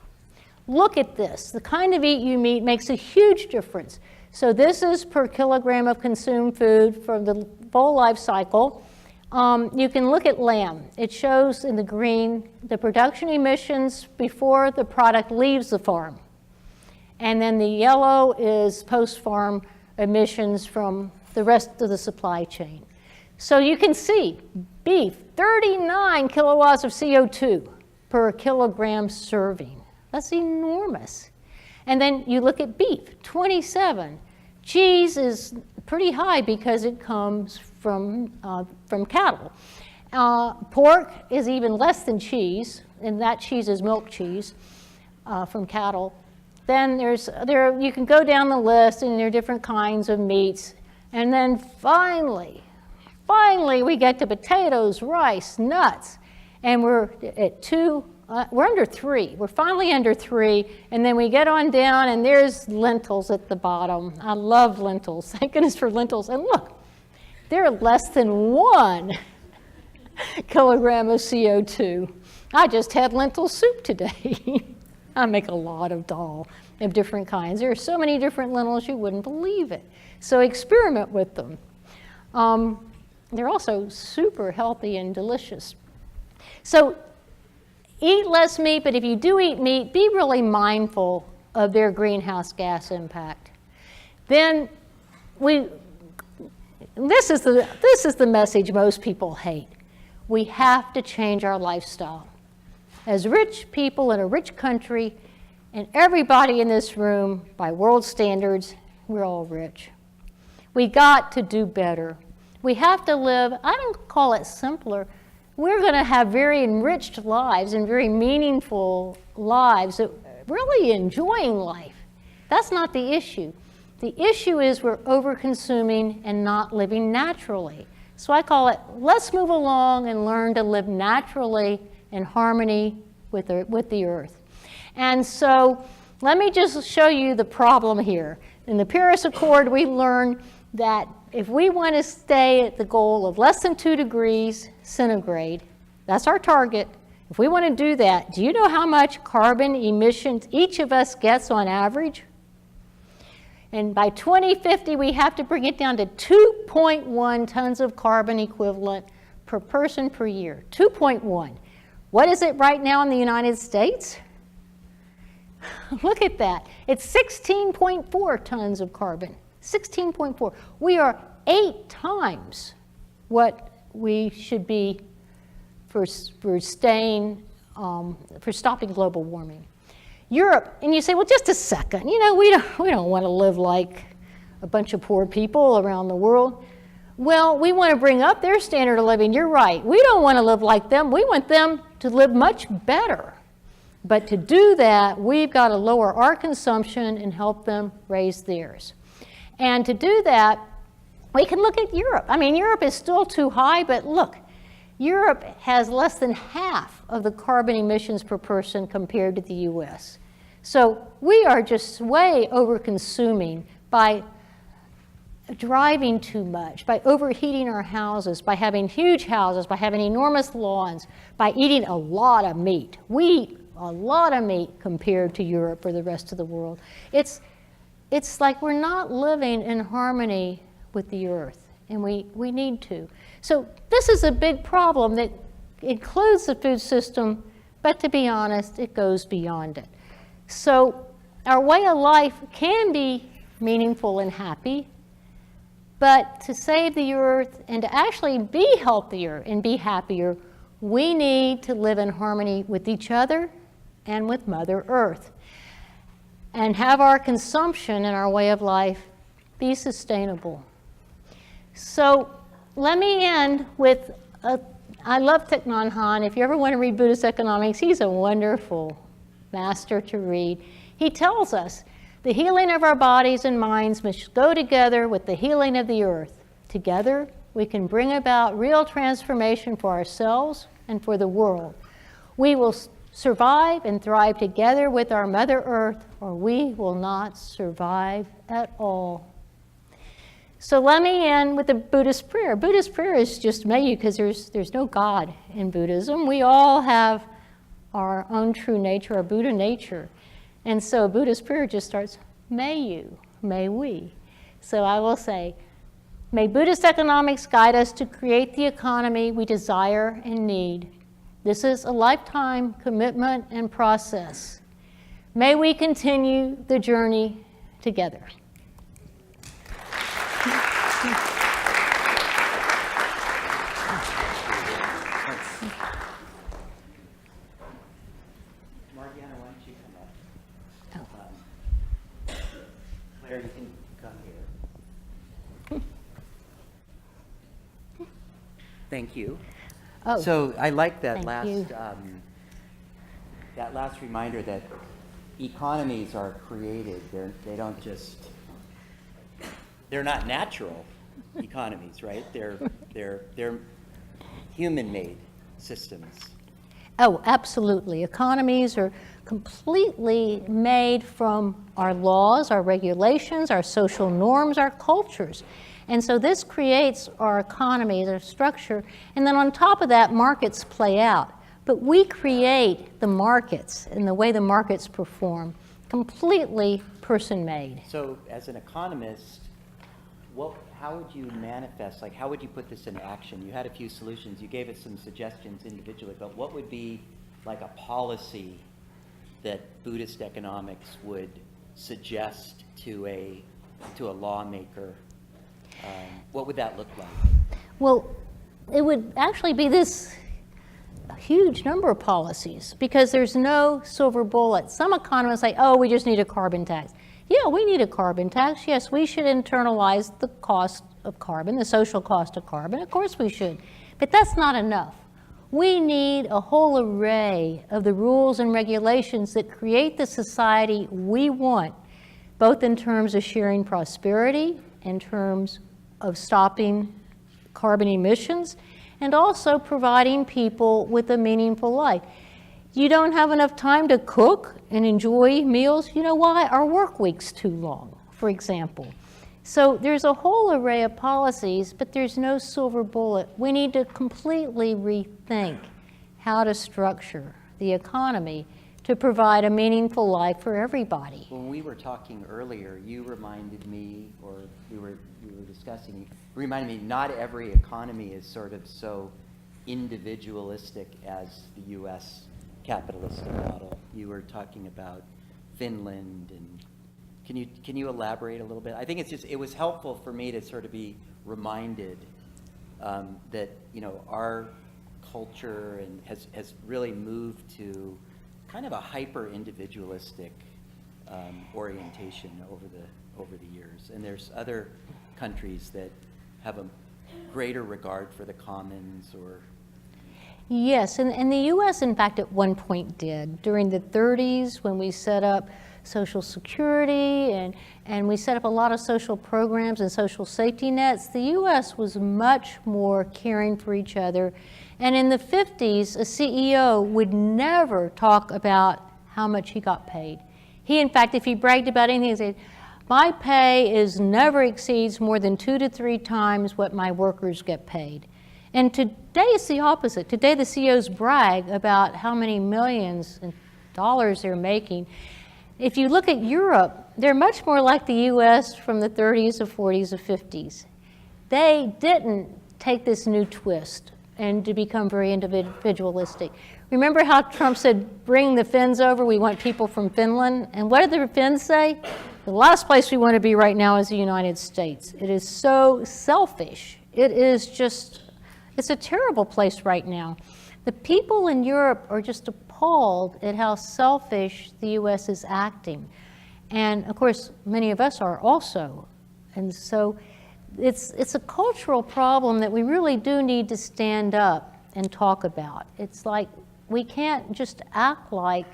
Look at this. The kind of meat you eat makes a huge difference. So this is per kilogram of consumed food for the full life cycle. You can look at lamb. It shows in the green the production emissions before the product leaves the farm. And then the yellow is post-farm emissions from the rest of the supply chain. So you can see beef, 39 kilowatts of CO2 per kilogram serving. That's enormous. And then you look at beef, 27. Cheese is pretty high because it comes from cattle. Pork is even less than cheese, and that cheese is milk cheese from cattle. Then you can go down the list, and there are different kinds of meats. And then finally, we get to potatoes, rice, nuts, and we're at 2. We're under 3. We're finally under 3, and then we get on down, and there's lentils at the bottom. I love lentils. Thank goodness for lentils. And look, they're less than 1 kilogram of CO2. I just had lentil soup today. I make a lot of dal of different kinds. There are so many different lentils you wouldn't believe it. So experiment with them. They're also super healthy and delicious. So eat less meat, but if you do eat meat, be really mindful of their greenhouse gas impact. Then this is the message most people hate. We have to change our lifestyle. As rich people in a rich country, and everybody in this room, by world standards, we're all rich. We got to do better. We have to live, I don't call it simpler, we're going to have very enriched lives and very meaningful lives, that really enjoying life. That's not the issue. The issue is we're over-consuming and not living naturally. So I call it, let's move along and learn to live naturally in harmony with the earth. And so let me just show you the problem here. In the Paris Accord, we learned that if we want to stay at the goal of less than 2 degrees centigrade, that's our target. If we want to do that, do you know how much carbon emissions each of us gets on average? And by 2050, we have to bring it down to 2.1 tons of carbon equivalent per person per year. 2.1. What is it right now in the United States? Look at that. It's 16.4 tons of carbon. 16.4. We are 8 times what we should be for stopping global warming. Europe, and you say, well, just a second. You know, we don't want to live like a bunch of poor people around the world. Well, we want to bring up their standard of living. You're right. We don't want to live like them. We want them to live much better. But to do that, we've got to lower our consumption and help them raise theirs. And to do that, we can look at Europe. I mean, Europe is still too high, but look, Europe has less than half of the carbon emissions per person compared to the US. So we are just way over-consuming by driving too much, by overheating our houses, by having huge houses, by having enormous lawns, by eating a lot of meat. We eat a lot of meat compared to Europe or the rest of the world. It's like we're not living in harmony with the earth, and we need to. So this is a big problem that includes the food system, but to be honest, it goes beyond it. So our way of life can be meaningful and happy, but to save the earth and to actually be healthier and be happier, we need to live in harmony with each other and with Mother Earth, and have our consumption and our way of life be sustainable. So let me end with, I love Thich Nhat Hanh. If you ever want to read Buddhist Economics, he's a wonderful master to read. He tells us the healing of our bodies and minds must go together with the healing of the earth. Together, we can bring about real transformation for ourselves and for the world. We will survive and thrive together with our Mother Earth, or we will not survive at all. So let me end with a Buddhist prayer. Buddhist prayer is just made because there's no God in Buddhism. We all have our own true nature, our Buddha nature. And so Buddhist prayer just starts, may you, may we. So I will say, may Buddhist economics guide us to create the economy we desire and need. This is a lifetime commitment and process. May we continue the journey together. Mariana, why don't you come up? Claire, you can come here. Thank you. Oh, So I like that thank you. that last reminder that economies are created. They don't just, they're not natural economies, right? They're human-made systems. Oh, absolutely. Economies are completely made from our laws, our regulations, our social norms, our cultures. And so this creates our economy, our structure, and then on top of that, markets play out. But we create the markets and the way the markets perform, completely person-made. So as an economist, how would you manifest, like how would you put this into action? You had a few solutions, you gave us some suggestions individually, but what would be like a policy that Buddhist economics would suggest to a lawmaker? What would that look like? Well, it would actually be this huge number of policies because there's no silver bullet. Some economists say, oh, we just need a carbon tax. Yeah, we need a carbon tax. Yes, we should internalize the cost of carbon, the social cost of carbon. Of course we should. But that's not enough. We need a whole array of the rules and regulations that create the society we want, both in terms of sharing prosperity, in terms of stopping carbon emissions, and also providing people with a meaningful life. You don't have enough time to cook and enjoy meals. You know why? Our work week's too long, for example. So there's a whole array of policies, but there's no silver bullet. We need to completely rethink how to structure the economy to provide a meaningful life for everybody. When we were talking earlier, you reminded me, or we were discussing, you reminded me not every economy is sort of so individualistic as the U.S. capitalistic model. You were talking about Finland, and can you elaborate a little bit? I think it was helpful for me to sort of be reminded that our culture has really moved to kind of a hyper-individualistic orientation over the years, and there's other countries that have a greater regard for the commons or. Yes, and the U.S. in fact at one point did. During the 30s when we set up Social Security and we set up a lot of social programs and social safety nets, the U.S. was much more caring for each other. And in the 50s, a CEO would never talk about how much he got paid. He, in fact, if he bragged about anything, he'd say, my pay never exceeds more than 2 to 3 times what my workers get paid. And today it's the opposite. Today the CEOs brag about how many millions of dollars they're making. If you look at Europe, they're much more like the US from the 30s, or 40s, or 50s. They didn't take this new twist and to become very individualistic. Remember how Trump said, bring the Finns over, we want people from Finland? And what did the Finns say? The last place we want to be right now is the United States. It is so selfish. It is just, it's a terrible place right now. The people in Europe are just appalled at how selfish the US is acting. And of course, many of us are also. And so it's a cultural problem that we really do need to stand up and talk about. It's like we can't just act like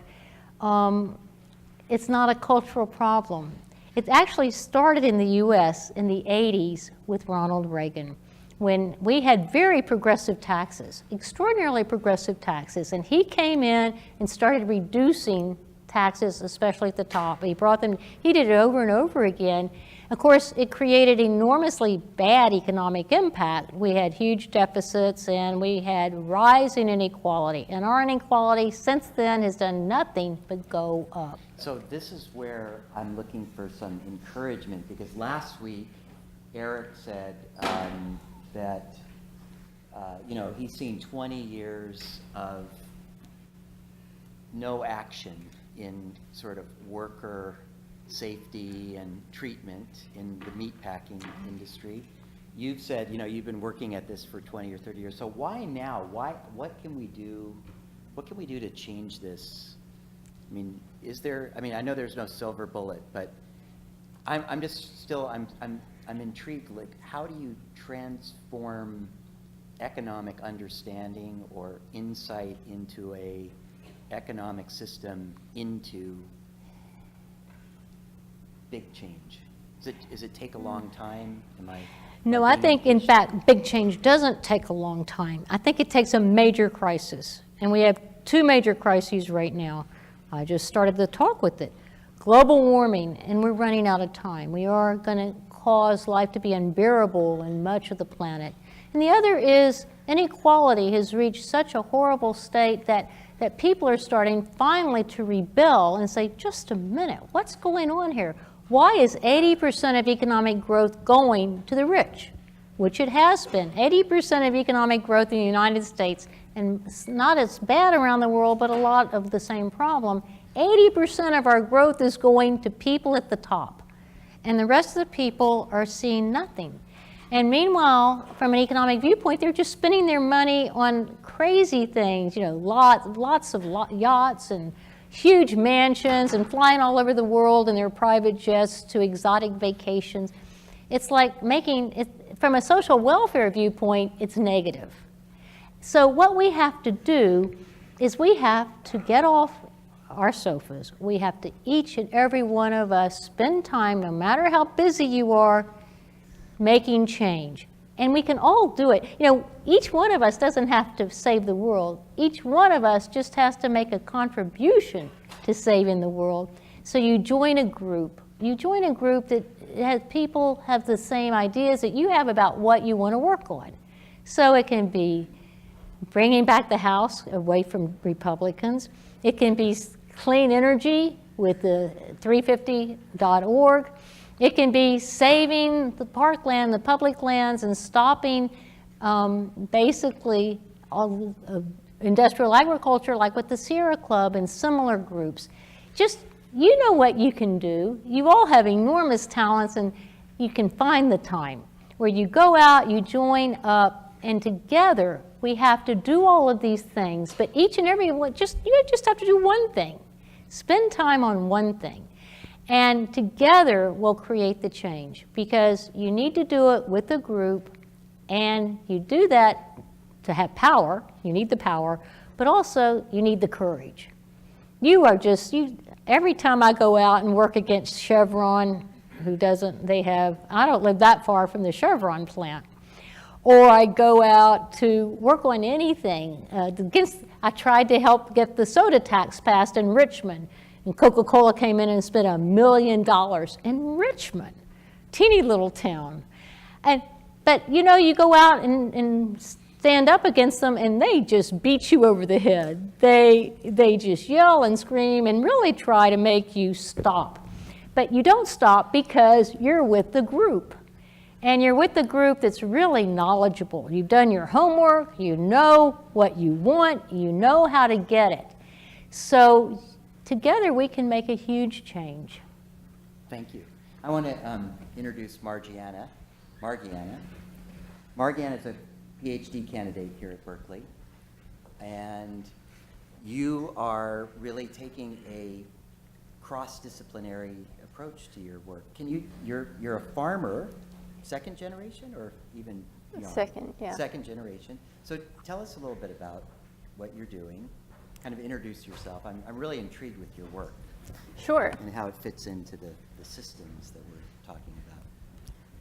it's not a cultural problem. It actually started in the US in the 80s with Ronald Reagan, when we had very progressive taxes, extraordinarily progressive taxes, and he came in and started reducing taxes, especially at the top. He brought them, he did it over and over again, Of course, it created enormously bad economic impact. We had huge deficits and we had rising inequality. And our inequality since then has done nothing but go up. So this is where I'm looking for some encouragement, because last week Eric said that he's seen 20 years of no action in sort of worker safety and treatment in the meatpacking industry. You've said, you've been working at this for 20 or 30 years. So why now? What can we do? What can we do to change this? I mean, I know there's no silver bullet, but I'm intrigued. Like, how do you transform economic understanding or insight into a economic system into big change? Does it take a long time? No, I think, in fact, big change doesn't take a long time. I think it takes a major crisis. And we have two major crises right now. I just started the talk with it. Global warming, and we're running out of time. We are going to cause life to be unbearable in much of the planet. And the other is inequality has reached such a horrible state that people are starting finally to rebel and say, just a minute, what's going on here? Why is 80% of economic growth going to the rich? Which it has been. 80% of economic growth in the United States, and it's not as bad around the world, but a lot of the same problem. 80% of our growth is going to people at the top. And the rest of the people are seeing nothing. And meanwhile, from an economic viewpoint, they're just spending their money on crazy things, lots of yachts and huge mansions and flying all over the world in their private jets to exotic vacations. It's like making it, from a social welfare viewpoint, it's negative. So what we have to do is we have to get off our sofas. We have to, each and every one of us, spend time, no matter how busy you are, making change. And we can all do it. Each one of us doesn't have to save the world. Each one of us just has to make a contribution to saving the world. So you join a group. You join a group that has people have the same ideas that you have about what you want to work on. So it can be bringing back the House away from Republicans. It can be clean energy with the 350.org. It can be saving the parkland, the public lands, and stopping basically all industrial agriculture, like with the Sierra Club and similar groups. Just, you know what you can do. You all have enormous talents, and you can find the time where you go out, you join up, and together we have to do all of these things. But each and every one, you just have to do one thing. Spend time on one thing. And together we'll create the change, because you need to do it with a group, and you do that to have power. You need the power, but also you need the courage. Every time I go out and work against Chevron, I don't live that far from the Chevron plant, or I go out to work on anything. I tried to help get the soda tax passed in Richmond. And Coca-Cola came in and spent $1 million in Richmond, teeny little town. But you go out and stand up against them, and they just beat you over the head. They just yell and scream and really try to make you stop. But you don't stop because you're with the group. And you're with the group that's really knowledgeable. You've done your homework, you know what you want, you know how to get it. So together we can make a huge change. Thank you. I want to introduce Margiana. Margiana is a PhD candidate here at Berkeley, and you are really taking a cross-disciplinary approach to your work. You're a farmer, second generation, or even beyond? Second, yeah. Second generation. So tell us a little bit about what you're doing. Kind of introduce yourself. I'm really intrigued with your work. Sure. And how it fits into the systems that we're talking about.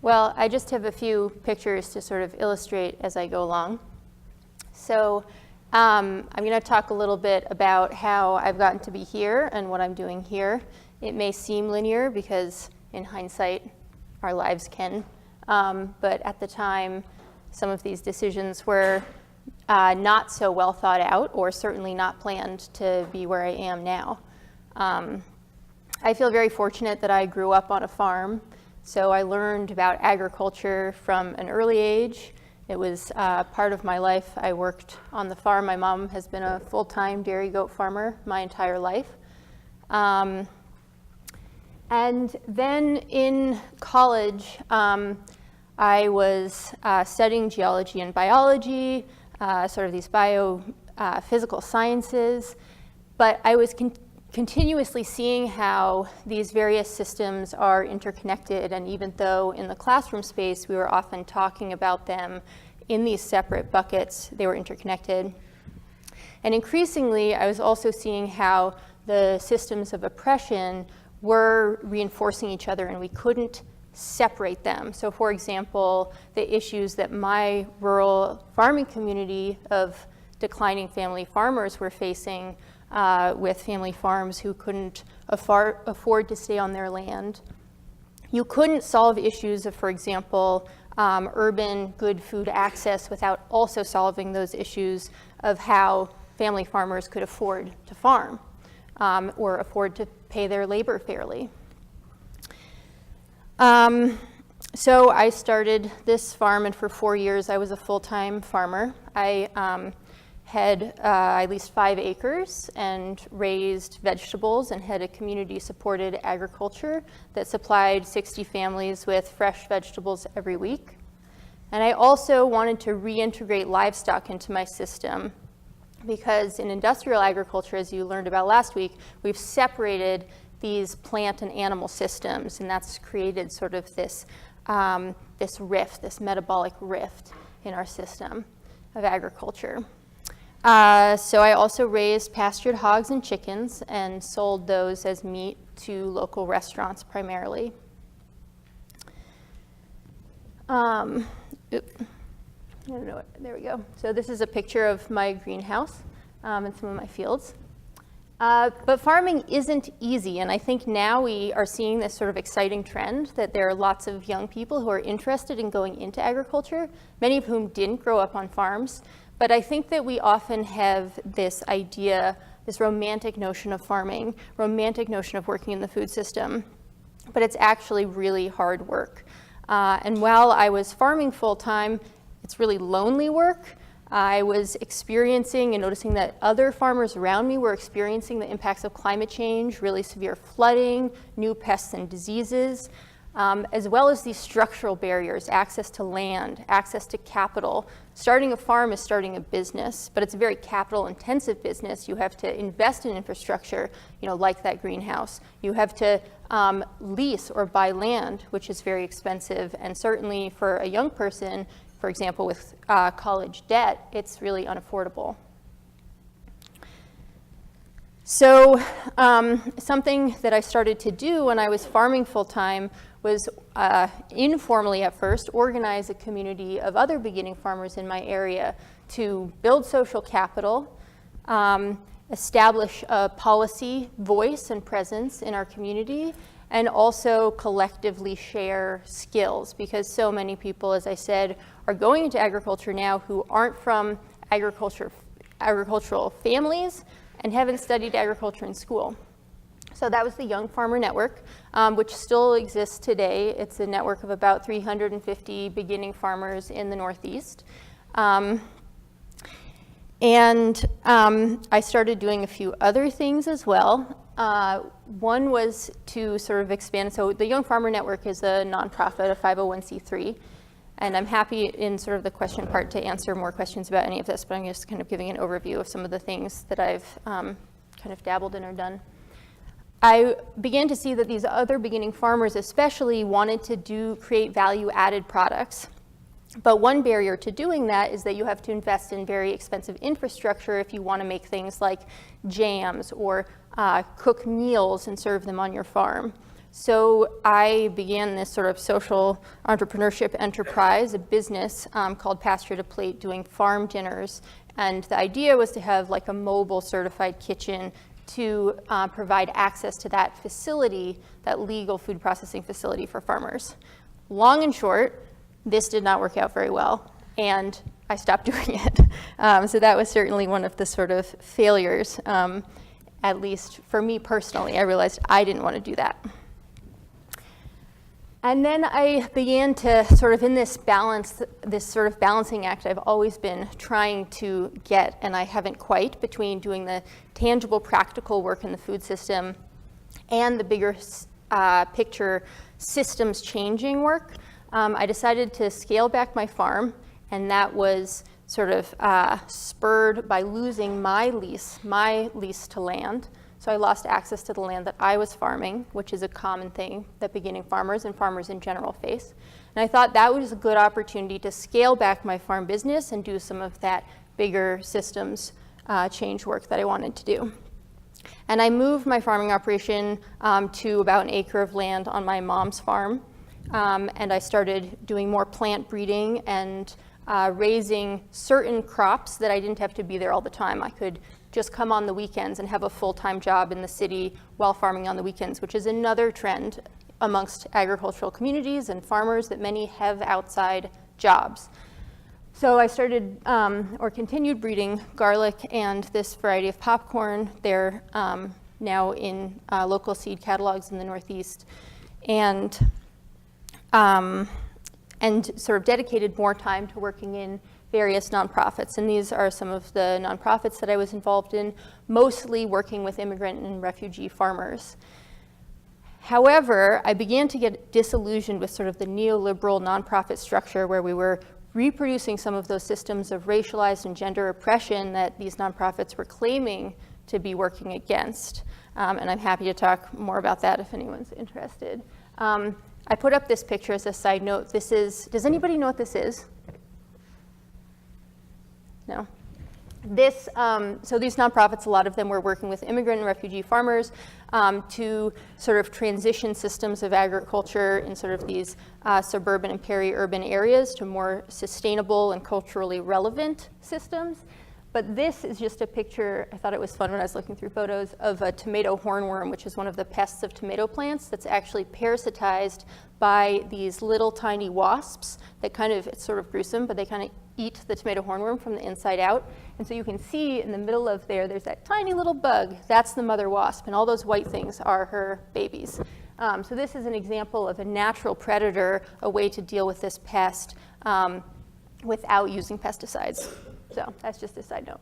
Well, I just have a few pictures to sort of illustrate as I go along. So I'm going to talk a little bit about how I've gotten to be here and what I'm doing here. It may seem linear because in hindsight, our lives can. But at the time, some of these decisions were not so well thought out, or certainly not planned to be where I am now. I feel very fortunate that I grew up on a farm, so I learned about agriculture from an early age. It was part of my life. I worked on the farm. My mom has been a full-time dairy goat farmer my entire life. And then in college, I was studying geology and biology, sort of these biophysical sciences, but I was continuously seeing how these various systems are interconnected, and even though in the classroom space we were often talking about them in these separate buckets, they were interconnected. And increasingly, I was also seeing how the systems of oppression were reinforcing each other, and we couldn't separate them. So for example, the issues that my rural farming community of declining family farmers were facing with family farms who couldn't afford to stay on their land. You couldn't solve issues of, for example, urban good food access without also solving those issues of how family farmers could afford to farm or afford to pay their labor fairly. So I started this farm, and for 4 years I was a full-time farmer. I had at least 5 acres and raised vegetables and had a community-supported agriculture that supplied 60 families with fresh vegetables every week. And I also wanted to reintegrate livestock into my system, because in industrial agriculture, as you learned about last week, we've separated these plant and animal systems, and that's created sort of this, this rift, this metabolic rift in our system of agriculture. So I also raised pastured hogs and chickens and sold those as meat to local restaurants primarily. I don't know, there we go. So this is a picture of my greenhouse and some of my fields. But farming isn't easy, and I think now we are seeing this sort of exciting trend that there are lots of young people who are interested in going into agriculture, many of whom didn't grow up on farms. But I think that we often have this idea, this romantic notion of farming, romantic notion of working in the food system, but it's actually really hard work. And while I was farming full-time, it's really lonely work. I was experiencing and noticing that other farmers around me were experiencing the impacts of climate change, really severe flooding, new pests and diseases, as well as these structural barriers, access to land, access to capital. Starting a farm is starting a business, but it's a very capital-intensive business. You have to invest in infrastructure, like that greenhouse. You have to lease or buy land, which is very expensive, and certainly for a young person, for example, with college debt, it's really unaffordable. So something that I started to do when I was farming full-time was informally at first organize a community of other beginning farmers in my area to build social capital, establish a policy voice and presence in our community, and also collectively share skills, because so many people, as I said, are going into agriculture now who aren't from agricultural families and haven't studied agriculture in school. So that was the Young Farmer Network, which still exists today. It's a network of about 350 beginning farmers in the Northeast. And I started doing a few other things as well. One was to sort of expand. So the Young Farmer Network is a nonprofit, a 501c3. And I'm happy in sort of the question part to answer more questions about any of this, but I'm just kind of giving an overview of some of the things that I've kind of dabbled in or done. I began to see that these other beginning farmers especially wanted to create value-added products. But one barrier to doing that is that you have to invest in very expensive infrastructure if you want to make things like jams or cook meals and serve them on your farm. So I began this sort of social entrepreneurship enterprise, a business called Pasture to Plate, doing farm dinners. And the idea was to have like a mobile certified kitchen to provide access to that facility, that legal food processing facility for farmers. Long and short, this did not work out very well, and I stopped doing it. So that was certainly one of the sort of failures, at least for me personally. I realized I didn't want to do that. And then I began to sort of in this balance, this sort of balancing act I've always been trying to get, and I haven't quite, between doing the tangible, practical work in the food system and the bigger picture systems changing work. I decided to scale back my farm, and that was sort of spurred by losing my lease to land. So I lost access to the land that I was farming, which is a common thing that beginning farmers and farmers in general face. And I thought that was a good opportunity to scale back my farm business and do some of that bigger systems change work that I wanted to do. And I moved my farming operation to about an acre of land on my mom's farm. And I started doing more plant breeding and raising certain crops that I didn't have to be there all the time. I could just come on the weekends and have a full-time job in the city while farming on the weekends, which is another trend amongst agricultural communities and farmers, that many have outside jobs. So I started or continued breeding garlic and this variety of popcorn. They're now in local seed catalogs in the Northeast, and sort of dedicated more time to working in various nonprofits. And these are some of the nonprofits that I was involved in, mostly working with immigrant and refugee farmers. However, I began to get disillusioned with sort of the neoliberal nonprofit structure, where we were reproducing some of those systems of racialized and gender oppression that these nonprofits were claiming to be working against. And I'm happy to talk more about that if anyone's interested. I put up this picture as a side note. This is, does anybody know what this is? No? This, so these nonprofits, a lot of them were working with immigrant and refugee farmers to sort of transition systems of agriculture in sort of these suburban and peri-urban areas to more sustainable and culturally relevant systems. But this is just a picture, I thought it was fun when I was looking through photos, of a tomato hornworm, which is one of the pests of tomato plants that's actually parasitized by these little tiny wasps that kind of, it's sort of gruesome, but they kind of eat the tomato hornworm from the inside out. And so you can see in the middle of there's that tiny little bug. That's the mother wasp, and all those white things are her babies. So this is an example of a natural predator, a way to deal with this pest without using pesticides. So that's just a side note.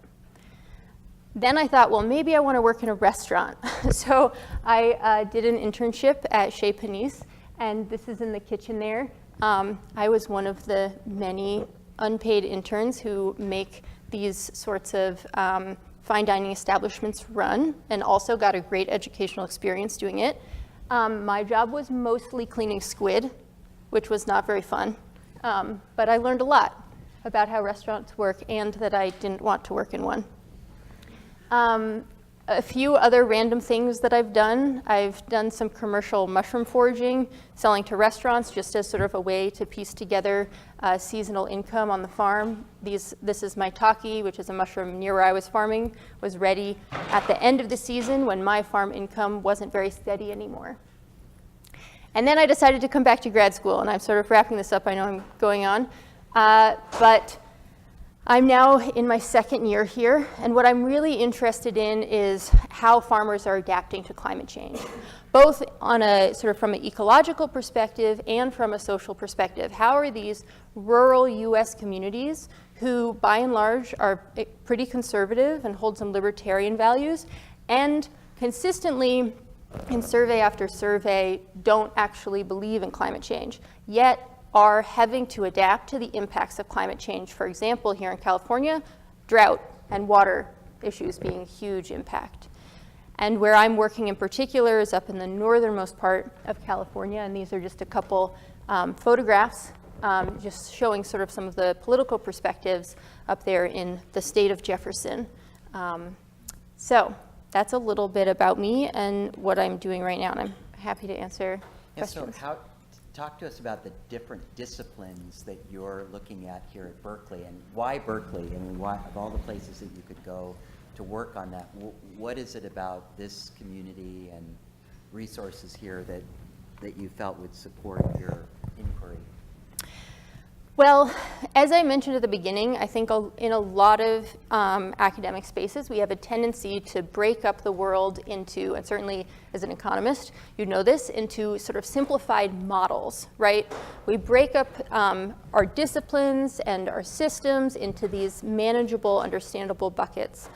Then I thought, well, maybe I want to work in a restaurant. So I did an internship at Chez Panisse, and this is in the kitchen there. I was one of the many unpaid interns who make these sorts of fine dining establishments run, and also got a great educational experience doing it. My job was mostly cleaning squid, which was not very fun, but I learned a lot about how restaurants work, and that I didn't want to work in one. A few other random things that I've done some commercial mushroom foraging, selling to restaurants just as sort of a way to piece together seasonal income on the farm. This is maitake, which is a mushroom near where I was farming, was ready at the end of the season when my farm income wasn't very steady anymore. And then I decided to come back to grad school, and I'm sort of wrapping this up, I know I'm going on. But I'm now in my second year here, and what I'm really interested in is how farmers are adapting to climate change, both on a sort of from an ecological perspective and from a social perspective. How are these rural US communities, who by and large are pretty conservative and hold some libertarian values, and consistently in survey after survey don't actually believe in climate change, yet are having to adapt to the impacts of climate change. For example, here in California, drought and water issues being a huge impact. And where I'm working in particular is up in the northernmost part of California, and these are just a couple photographs just showing sort of some of the political perspectives up there in the state of Jefferson. So that's a little bit about me and what I'm doing right now, and I'm happy to answer questions. So talk to us about the different disciplines that you're looking at here at Berkeley, and why Berkeley? I mean, why, of all the places that you could go to work on that, what is it about this community and resources here that you felt would support your inquiry? Well, as I mentioned at the beginning, I think in a lot of academic spaces, we have a tendency to break up the world into, and certainly as an economist, you know this, into sort of simplified models, right? We break up our disciplines and our systems into these manageable, understandable buckets.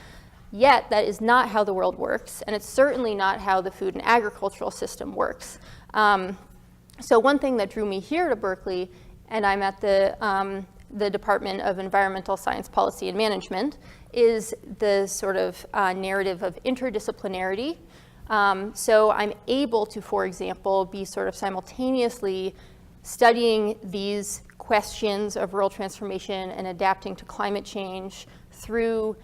Yet, that is not how the world works, and it's certainly not how the food and agricultural system works. So one thing that drew me here to Berkeley, and I'm at the Department of Environmental Science Policy and Management, is the sort of narrative of interdisciplinarity. So I'm able to, for example, be sort of simultaneously studying these questions of rural transformation and adapting to climate change through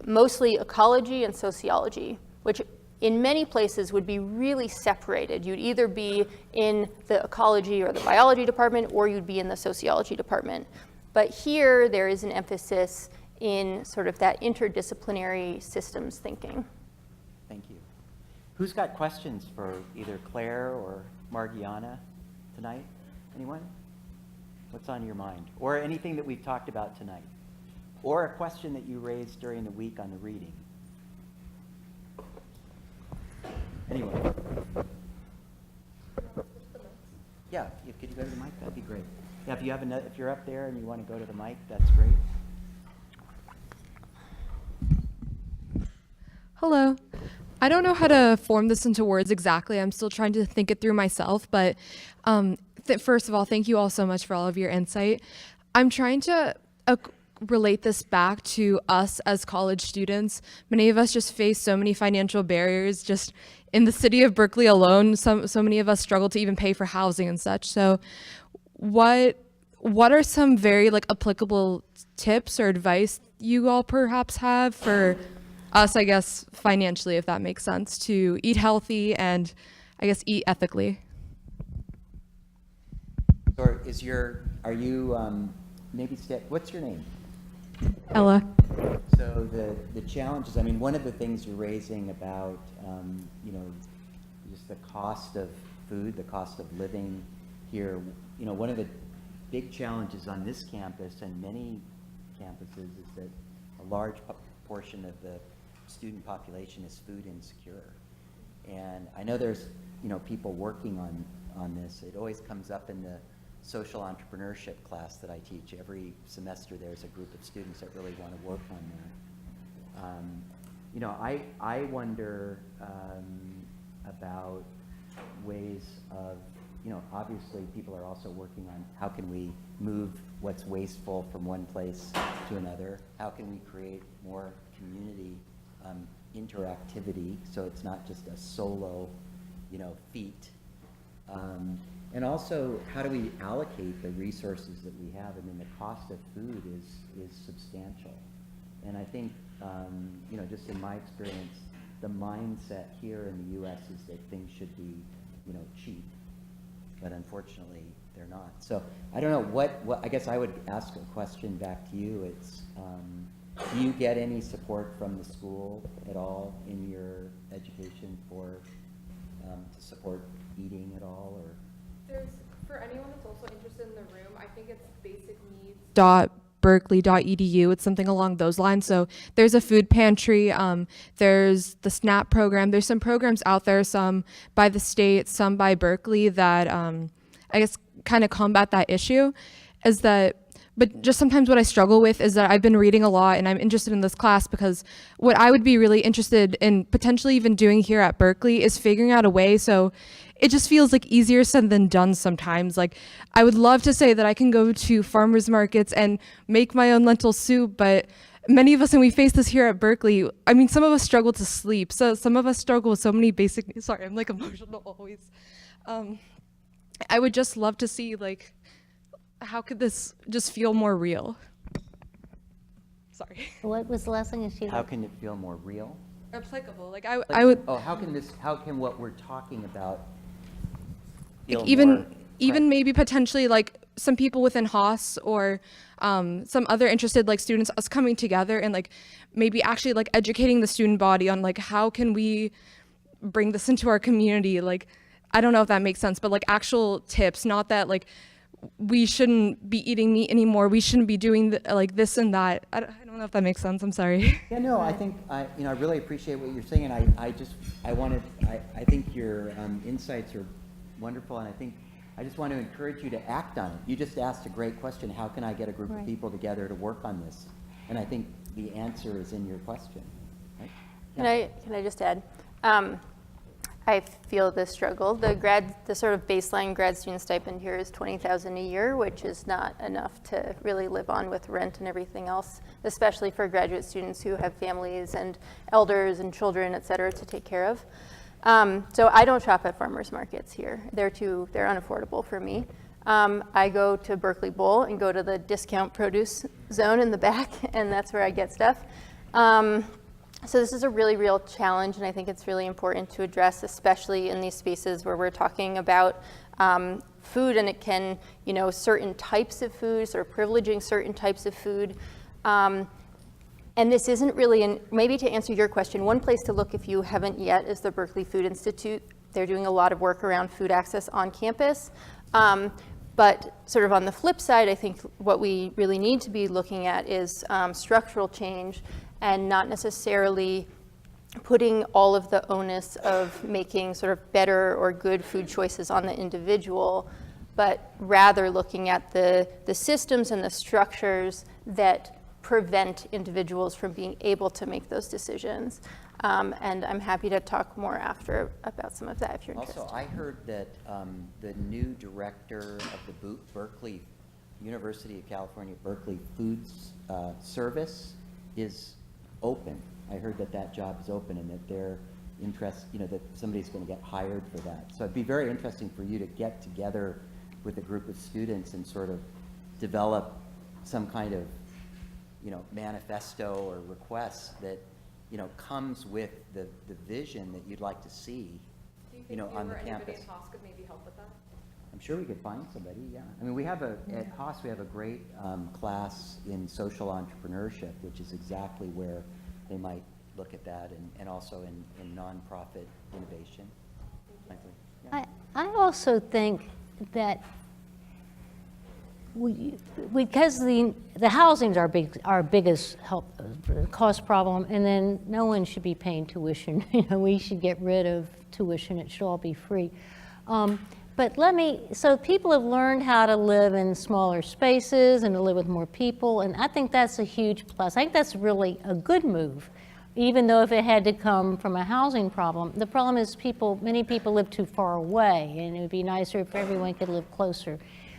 mostly ecology and sociology, which in many places would be really separated. You'd either be in the ecology or the biology department, or you'd be in the sociology department. But here, there is an emphasis in sort of that interdisciplinary systems thinking. Thank you. Who's got questions for either Claire or Margiana tonight? Anyone? What's on your mind? Or anything that we've talked about tonight? Or a question that you raised during the week on the reading? Anyway. Yeah, could you go to the mic? That'd be great. Yeah, if you're up there and you want to go to the mic, that's great. Hello. I don't know how to form this into words exactly. I'm still trying to think it through myself, but first of all, thank you all so much for all of your insight. I'm trying to relate this back to us as college students. Many of us just face so many financial barriers. Just in the city of Berkeley alone, so many of us struggle to even pay for housing and such. So what are some very applicable tips or advice you all perhaps have for us, I guess, financially, if that makes sense, to eat healthy and I guess eat ethically? Or what's your name? Ella. So the challenges, I mean, one of the things you're raising about, just the cost of food, the cost of living here, one of the big challenges on this campus and many campuses is that a large portion of the student population is food insecure. And I know there's, people working on this. It always comes up in the social entrepreneurship class that I teach. Every semester there's a group of students that really want to work on that. I wonder about ways of, obviously people are also working on how can we move what's wasteful from one place to another? How can we create more community interactivity so it's not just a solo, feat? And also, how do we allocate the resources that we have? I mean, the cost of food is substantial. And I think, just in my experience, the mindset here in the U.S. is that things should be, cheap. But unfortunately, they're not. So I don't know what I guess I would ask a question back to you. It's, do you get any support from the school at all in your education to support eating at all, or? For anyone that's also interested in the room, I think it's basicneeds.berkeley.edu. It's something along those lines. So there's a food pantry. There's the SNAP program. There's some programs out there, some by the state, some by Berkeley, that I guess kind of combat that issue. But just sometimes what I struggle with is that I've been reading a lot and I'm interested in this class because what I would be really interested in potentially even doing here at Berkeley is figuring out a way so it just feels easier said than done sometimes. I would love to say that I can go to farmers markets and make my own lentil soup, but many of us, and we face this here at Berkeley, I mean, some of us struggle to sleep. So some of us struggle with so many basic, sorry, I'm emotional always. I would just love to see how could this just feel more real? Sorry. What was the last thing she How can it feel more real? Applicable. I would. Oh, how can what we're talking about feel even maybe potentially some people within Haas or some other interested students, us coming together and maybe actually educating the student body on how can we bring this into our community? I don't know if that makes sense, but actual tips, not that we shouldn't be eating meat anymore. We shouldn't be doing like this and that. I don't know if that makes sense. I'm sorry. Yeah, no, I think, I really appreciate what you're saying, and I think your insights are wonderful, and I just want to encourage you to act on it. You just asked a great question, how can I get a group of people together to work on this? And I think the answer is in your question. Right? Yeah. Can I just add? I feel this struggle. The sort of baseline grad student stipend here is $20,000 a year, which is not enough to really live on with rent and everything else, especially for graduate students who have families and elders and children, et cetera, to take care of. So I don't shop at farmers markets here. They're unaffordable for me. I go to Berkeley Bowl and go to the discount produce zone in the back, and that's where I get stuff. So this is a really real challenge, and I think it's really important to address, especially in these spaces where we're talking about food, and it can, certain types of foods or privileging certain types of food. And this isn't really, maybe to answer your question, one place to look if you haven't yet is the Berkeley Food Institute. They're doing a lot of work around food access on campus. But sort of on the flip side, I think what we really need to be looking at is structural change, and not necessarily putting all of the onus of making sort of better or good food choices on the individual, but rather looking at the systems and the structures that prevent individuals from being able to make those decisions. And I'm happy to talk more after about some of that if you're interested. Also, I heard that the new director of the Berkeley, University of California, Berkeley Foods Service is open. I heard that job is open, and that they're interested, that somebody's going to get hired for that. So it'd be very interesting for you to get together with a group of students and sort of develop some kind of, manifesto or request that, comes with the vision that you'd like to see, on the campus. At Haas could maybe help with that? I'm sure we could find somebody, yeah. I mean, at Haas, we have a great class in social entrepreneurship, which is exactly where they might look at that, and also in nonprofit innovation. Yeah. I also think that because the housing is our biggest cost problem, and then no one should be paying tuition. We should get rid of tuition. It should all be free. So people have learned how to live in smaller spaces and to live with more people, and I think that's a huge plus. I think that's really a good move, even though if it had to come from a housing problem. The problem is many people live too far away, and it would be nicer if everyone could live closer.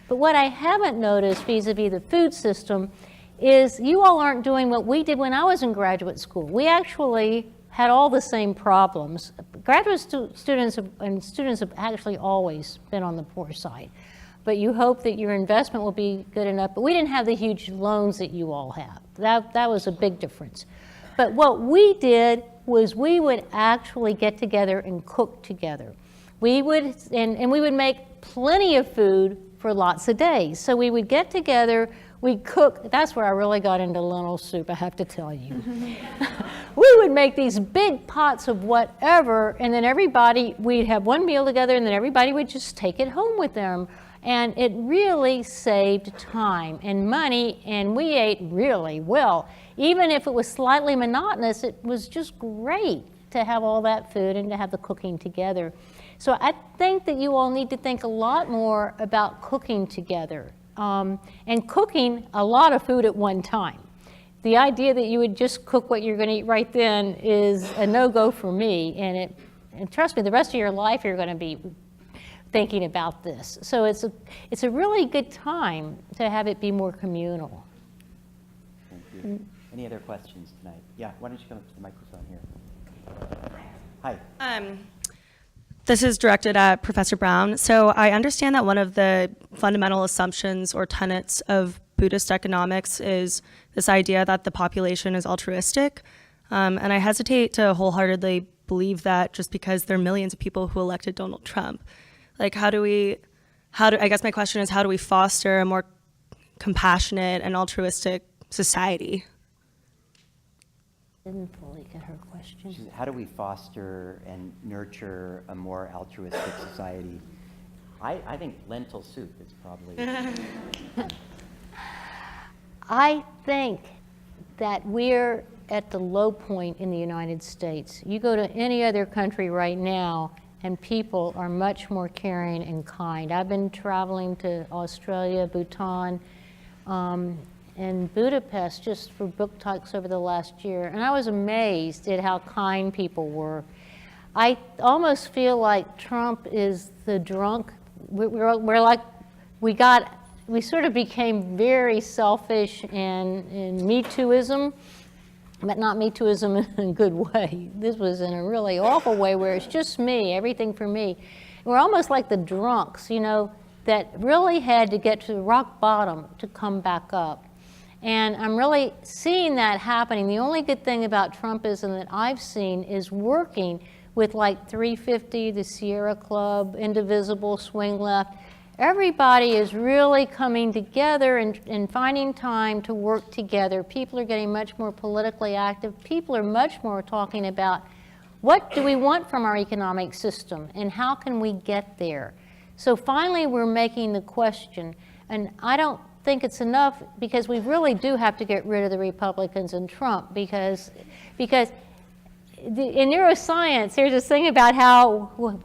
But what I haven't noticed vis-a-vis the food system is you all aren't doing what we did when I was in graduate school. We actually had all the same problems. Graduate students have actually always been on the poor side. But you hope that your investment will be good enough. But we didn't have the huge loans that you all have. That was a big difference. But what we did was we would actually get together and cook together. We would make plenty of food for lots of days. So we would get together, we'd cook. That's where I really got into lentil soup, I have to tell you. We would make these big pots of whatever, and then we'd have one meal together, and then everybody would just take it home with them. And it really saved time and money, and we ate really well. Even if it was slightly monotonous, it was just great to have all that food and to have the cooking together. So I think that you all need to think a lot more about cooking together and cooking a lot of food at one time. The idea that you would just cook what you're going to eat right then is a no-go for me. And trust me, the rest of your life you're going to be thinking about this. So it's a really good time to have it be more communal. Thank you. Any other questions tonight? Yeah, why don't you come up to the microphone here? Hi. This is directed at Professor Braun. So I understand that one of the fundamental assumptions or tenets of Buddhist economics is this idea that the population is altruistic. And I hesitate to wholeheartedly believe that just because there are millions of people who elected Donald Trump. Like, I guess my question is, how do we foster a more compassionate and altruistic society? Didn't fully get her question. How do we foster and nurture a more altruistic society? I think lentil soup is probably. I think that we're at the low point in the United States. You go to any other country right now, and people are much more caring and kind. I've been traveling to Australia, Bhutan, and Budapest just for book talks over the last year, and I was amazed at how kind people were. I almost feel like Trump is the drunk. We're like, we sort of became very selfish and Me Tooism, but not Me Tooism in a good way. This was in a really awful way where it's just me, everything for me. We're almost like the drunks, you know, that really had to get to the rock bottom to come back up. And I'm really seeing that happening. The only good thing about Trumpism that I've seen is working with like 350, the Sierra Club, Indivisible, Swing Left. Everybody is really coming together and finding time to work together. People are getting much more politically active. People are much more talking about what do we want from our economic system and how can we get there. So finally we're making the question, and I don't think it's enough because we really do have to get rid of the Republicans and Trump because in neuroscience, there's this thing about how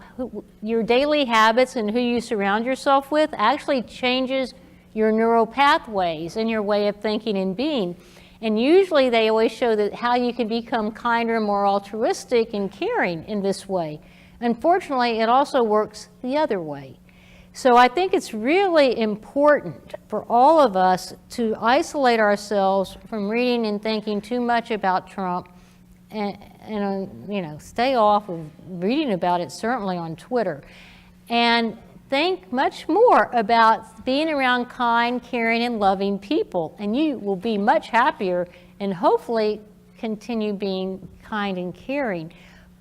your daily habits and who you surround yourself with actually changes your neural pathways and your way of thinking and being. And usually they always show that how you can become kinder, more altruistic and caring in this way. Unfortunately, it also works the other way. So I think it's really important for all of us to isolate ourselves from reading and thinking too much about Trump and you know, stay off of reading about it, certainly on Twitter, and think much more about being around kind, caring, and loving people, and you will be much happier and hopefully continue being kind and caring.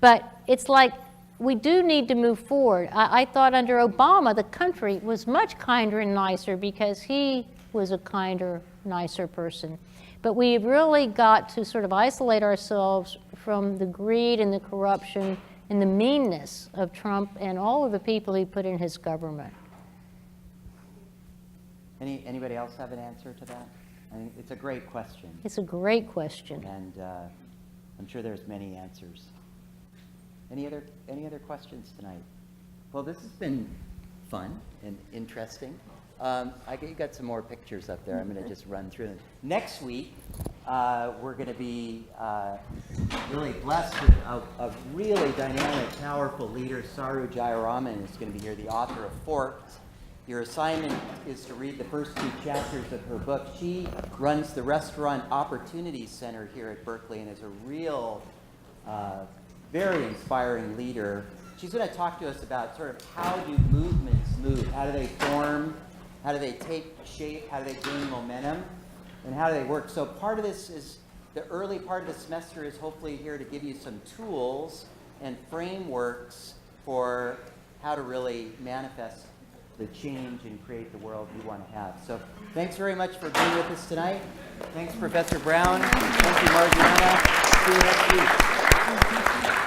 But it's like we do need to move forward. I thought under Obama the country was much kinder and nicer because he was a kinder, nicer person. But we've really got to sort of isolate ourselves from the greed and the corruption and the meanness of Trump and all of the people he put in his government. Anybody else have an answer to that? I mean, it's a great question. It's a great question. And I'm sure there's many answers. Any other questions tonight? Well, this has been fun and interesting. You got some more pictures up there. I'm going to just run through them. Next week, we're going to be really blessed with a really dynamic, powerful leader. Saru Jayaraman is going to be here, the author of Forks. Your assignment is to read the first 2 chapters of her book. She runs the Restaurant Opportunities Center here at Berkeley and is a real, very inspiring leader. She's going to talk to us about sort of how do movements move, how do they form, how do they take shape, how do they gain momentum, and how do they work. So part of this is, the early part of the semester is hopefully here to give you some tools and frameworks for how to really manifest the change and create the world you want to have. So thanks very much for being with us tonight. Thanks, Professor Braun. Thank you, Margiana. See you next week.